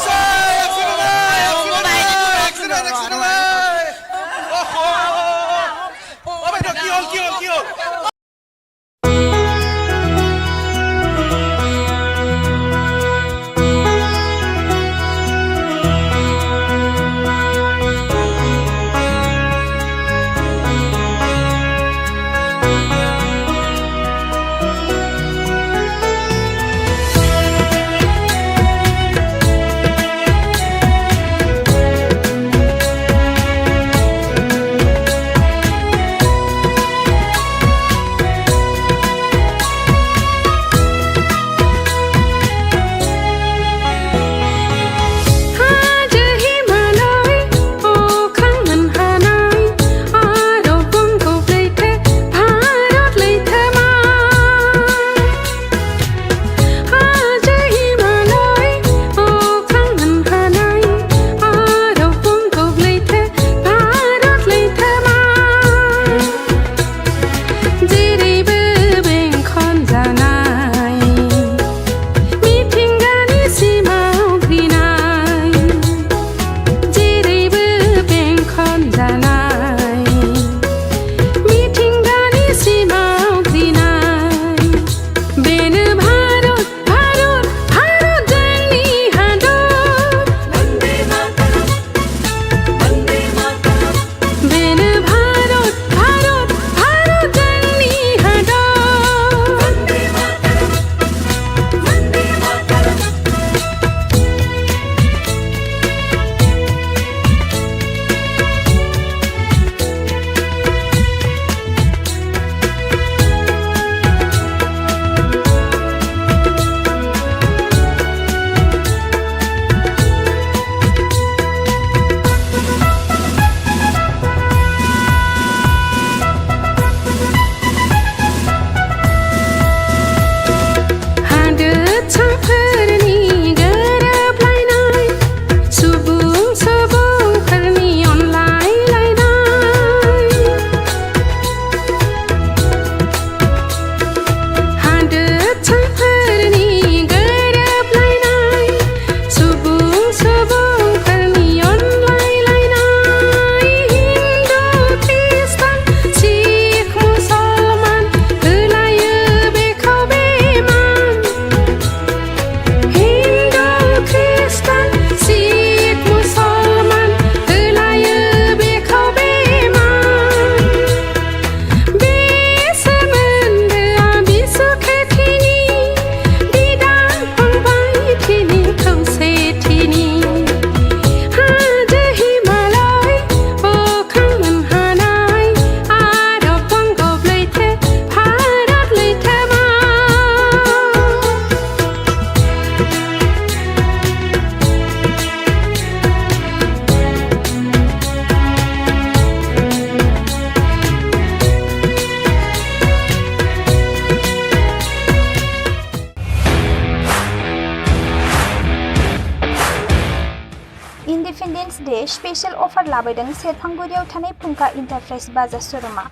special offer लाबोदों सेरफांगुरियाव थानाय फुंखा इन्टारप्राइज बाजार श'रुमा।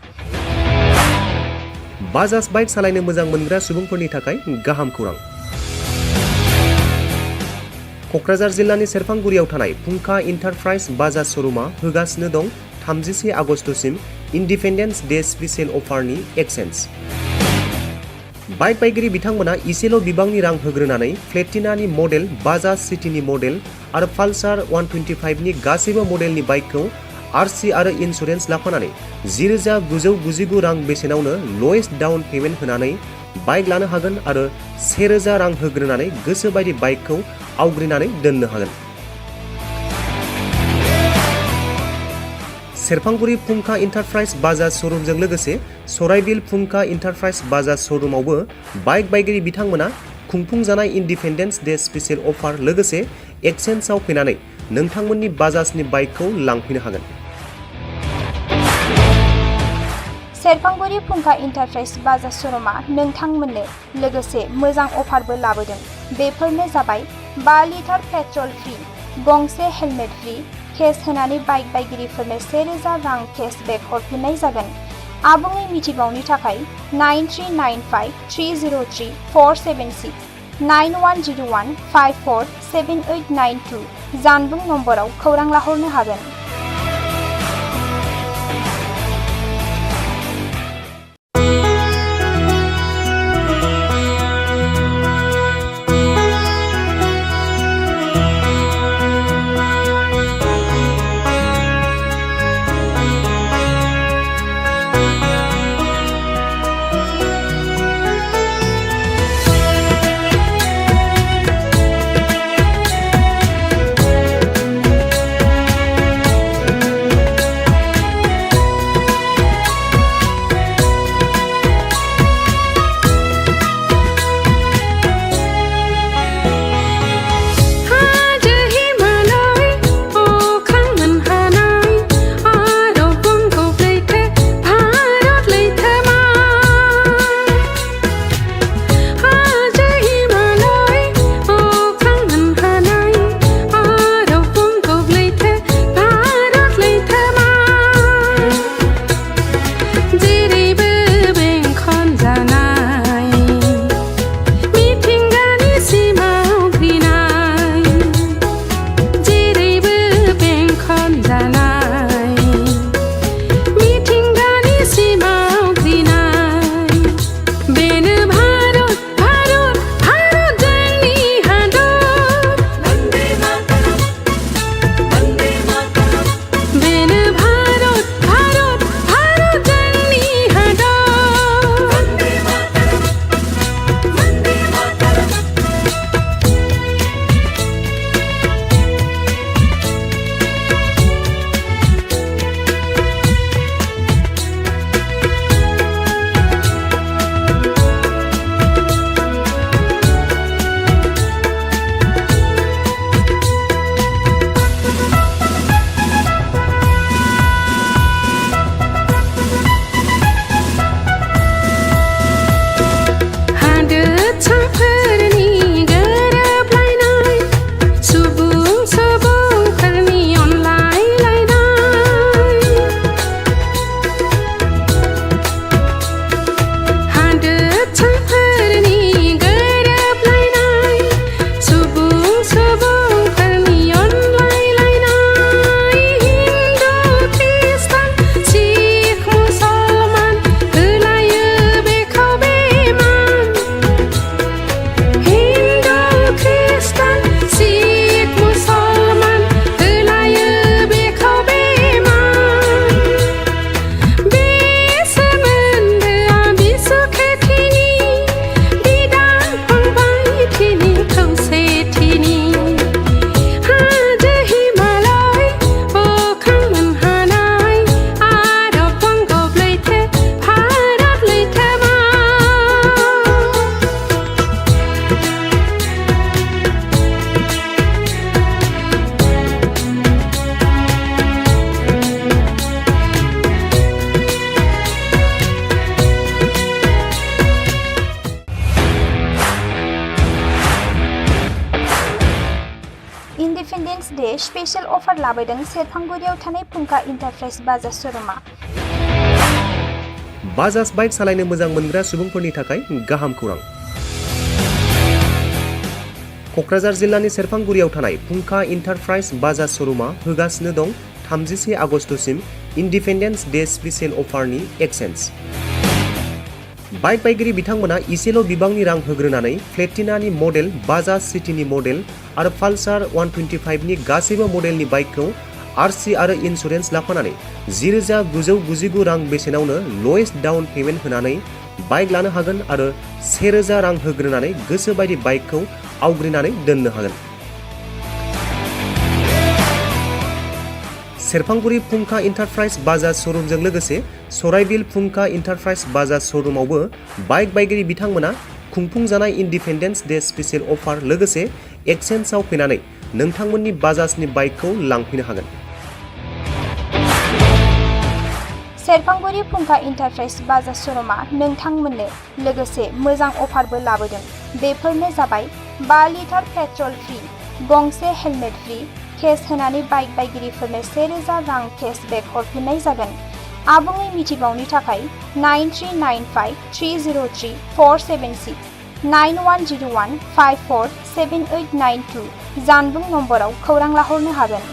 Bajaj bike सालायनो मोजां मोनग्रा सुबुंफोरनि थाखाय गाहाम खौरां। क'क्राझार जिल्लानि सेरफांगुरियाव थानाय फुंखा इन्टारप्राइज बाजाज श'रुमा होगासिनो दं 31 आगस्टसिम इन्डिपेन्डेन्स डे स्पेशल अफारनि एक्सेन्स। बाइक बायगिरि बिथांमोना इसेल' बिबांनि रां होग्रोनानै प्लेटिनानि मडेल, बाजाज सिटीनि मडेल आरो पालसार 125 नि गासैबो मडेलनि बाइकखौ आरसि आरो इन्सुरेन्स लाफानानै 10,999 रां बेसेनावनो ल'एस्ट डाउन पेमेन्ट होनानै बाइक लानो हागोन आरो 1,000 रां होग्रोनानै गोसो बायदि बाइकखौ आवग्रिनानै दोननो हागोन। सेरफांगुरि फुंखा इन्टारप्राइज बाजाज श'रुमजों लोगोसे सराइबिल फुंखा इन्टारप्राइज बाजाज श'रुमावबो बाइक बायगिरि बिथांमोना खुंफुंजानाय इन्डिपेन्डेन्स डे स्पेशल अफार लोगोसे एक्सेन्सआव फैनानै नोंथांमोननि बाजाजनि बाइकखौ लांफैनो हागोन। सेरफांगुरि फुंखा इन्टारप्राइज बाजार श'रुमा नोंथांमोननो लोगोसे मोजां अफारबो लाबोदों। बेफोरनो जाबाय 5 लिटार पेट्रल फ्रि, गंसे हेलमेट फ्रि, केस होनानै बाइक बायगिरिफोरनो 1,000 रां केशबेक हरफिननाय जागोन। आबुङै मिथिबावनो थाखाय 9395303476 9101547892 जानबुं नम्बराव खौरां लाहरनो हागोन। लोगोसे स्पेशल अफार लाबोदों सेरफांगुरियाव थानाय फुंखा इन्टारप्राइज बाजार श'रुमा। बाजाज बाइक सालायनो मोजां मोनग्रा सुबुंफोरनि थाखाय गाहाम खौरां। क'क्राझार जिल्लानि सेरफांगुरियाव थानाय फुंखा इन्टारप्राइज बाजाज श'रुमा होगासिनो दं 31 आगस्टसिम इन्डिपेन्डेन्स डे स्पेशल अफारनि एक्सेन्स। बाइक बायगिरि बिथांमोना इसेल' बिबांनि रां होग्रोनानै प्लेटिनानि मडेल, बाजाज सिटीनि मडेल आरो पालसार 125 नि गासैबो मडेलनि बाइकखौ आरसि आरो इन्सुरेन्स लाफानानै 10,999 रां बेसेनावनो ल'एस्ट डाउन पेमेन्ट होनानै बाइक लानो हागोन आरो 1,000 रां होग्रोनानै गोसो बायदि बाइकखौ आवग्रिनानै दोननो हागोन। सेरफांगुरि फुंखा इन्टारप्राइज बाजाज श'रुमजों लोगोसे सराइबिल फुंखा इन्टारप्राइज बाजाज श'रुमावबो बाइक बायगिरि बिथांमोना खुंफुंजानाय इन्डिपेन्डेन्स डे स्पेशल अफार लोगोसे एक्सेन्सआव फैनानै नोंथांमोननि बाजाजनि बाइकखौ लांफैनो हागोन। सेरफांगुरि फुंखा इन्टारप्राइज बाजार श'रुमा नोंथांमोननो लोगोसे मोजां अफारबो लाबोदों। बेफोरनो जाबाय 5 लिटार पेट्रल फ्रि, गंसे हेलमेट फ्रि, केस होनानै बाइक बायगिरिफोरनो 1,000 रां केशबेक हरफिननाय जागोन। आबुङै मिथिबावनो थाखाय 9395303476 9101547892 जानबुं नम्बराव खौरां लाहरनो हागोन।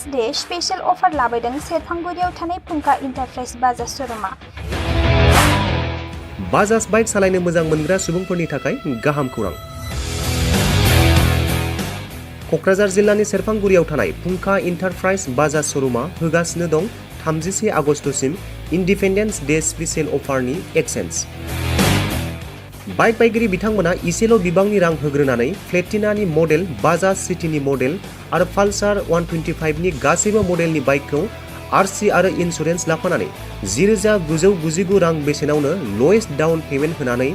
इन्डिपेन्डेन्स डे स्पेशल अफार लाबोदों सेरफांगुरियाव थानाय फुंखा इन्टारप्राइज बाजाज श'रुमा। बाजाज बाइक सालायनो मोजां मोनग्रा सुबुंफोरनि थाखाय गाहाम खौरां। क'क्राझार जिल्लानि सेरफांगुरियाव थानाय फुंखा इन्टारप्राइज बाजाज श'रुमा होगासिनो दं 31 आगस्तसिम इन्डिपेन्डेन्स डे स्पेशल अफारनि एक्सेन्स। बाइक बायगिरि बिथांमोना इसेल' बिबांनि रां होग्रोनानै प्लेटिनानि मडेल, बाजाज सिटीनि मडेल आरो पालसार 125 नि गासैबो मडेलनि बाइकखौ आरसि आरो इन्सुरेन्स लाफानानै 10,999 रां बेसेनावनो ल'एस्ट डाउन पेमेन्ट होनानै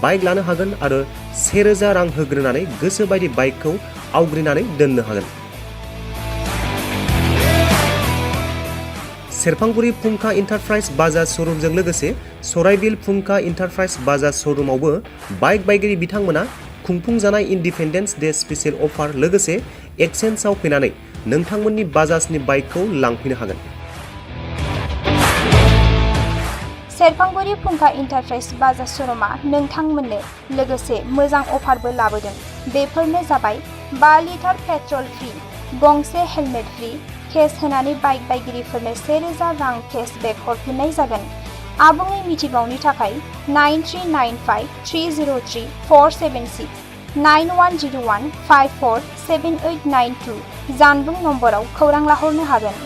बाइक लानो हागोन आरो 1,000 रां होग्रोनानै गोसो बायदि बाइकखौ आवग्रिनानै दोननो हागोन। सेरफांगुरि फुंखा इन्टारप्राइज बाजाज श'रुमजों लोगोसे सराइबिल फुंखा इन्टारप्राइज बाजाज श'रुमावबो बाइक बायगिरि बिथांमोना खुंफुंजानाय इन्डिपेन्डेन्स डे स्पेशल अफार लोगोसे एक्सेन्सआव फैनानै नोंथांमोननि बाजाजनि बाइकखौ लांफैनो हागोन। सेरफांगुरि फुंखा इन्टारप्राइज बाजाज श'रुमा नोंथांमोननो लोगोसे मोजां अफारबो लाबोदों। बेफोरनो जाबाय 5 लिटार पेट्रल फ्रि, गंसे हेलमेट फ्रि, केस होनानै बाइक बायगिरिफोरनो 1,000 रां केशबेक हरफिननाय जागोन। आबुङै मिथिबावनो थाखाय 9395303476 9101547892 जानबुं नम्बराव खौरां लाहरनो हागोन।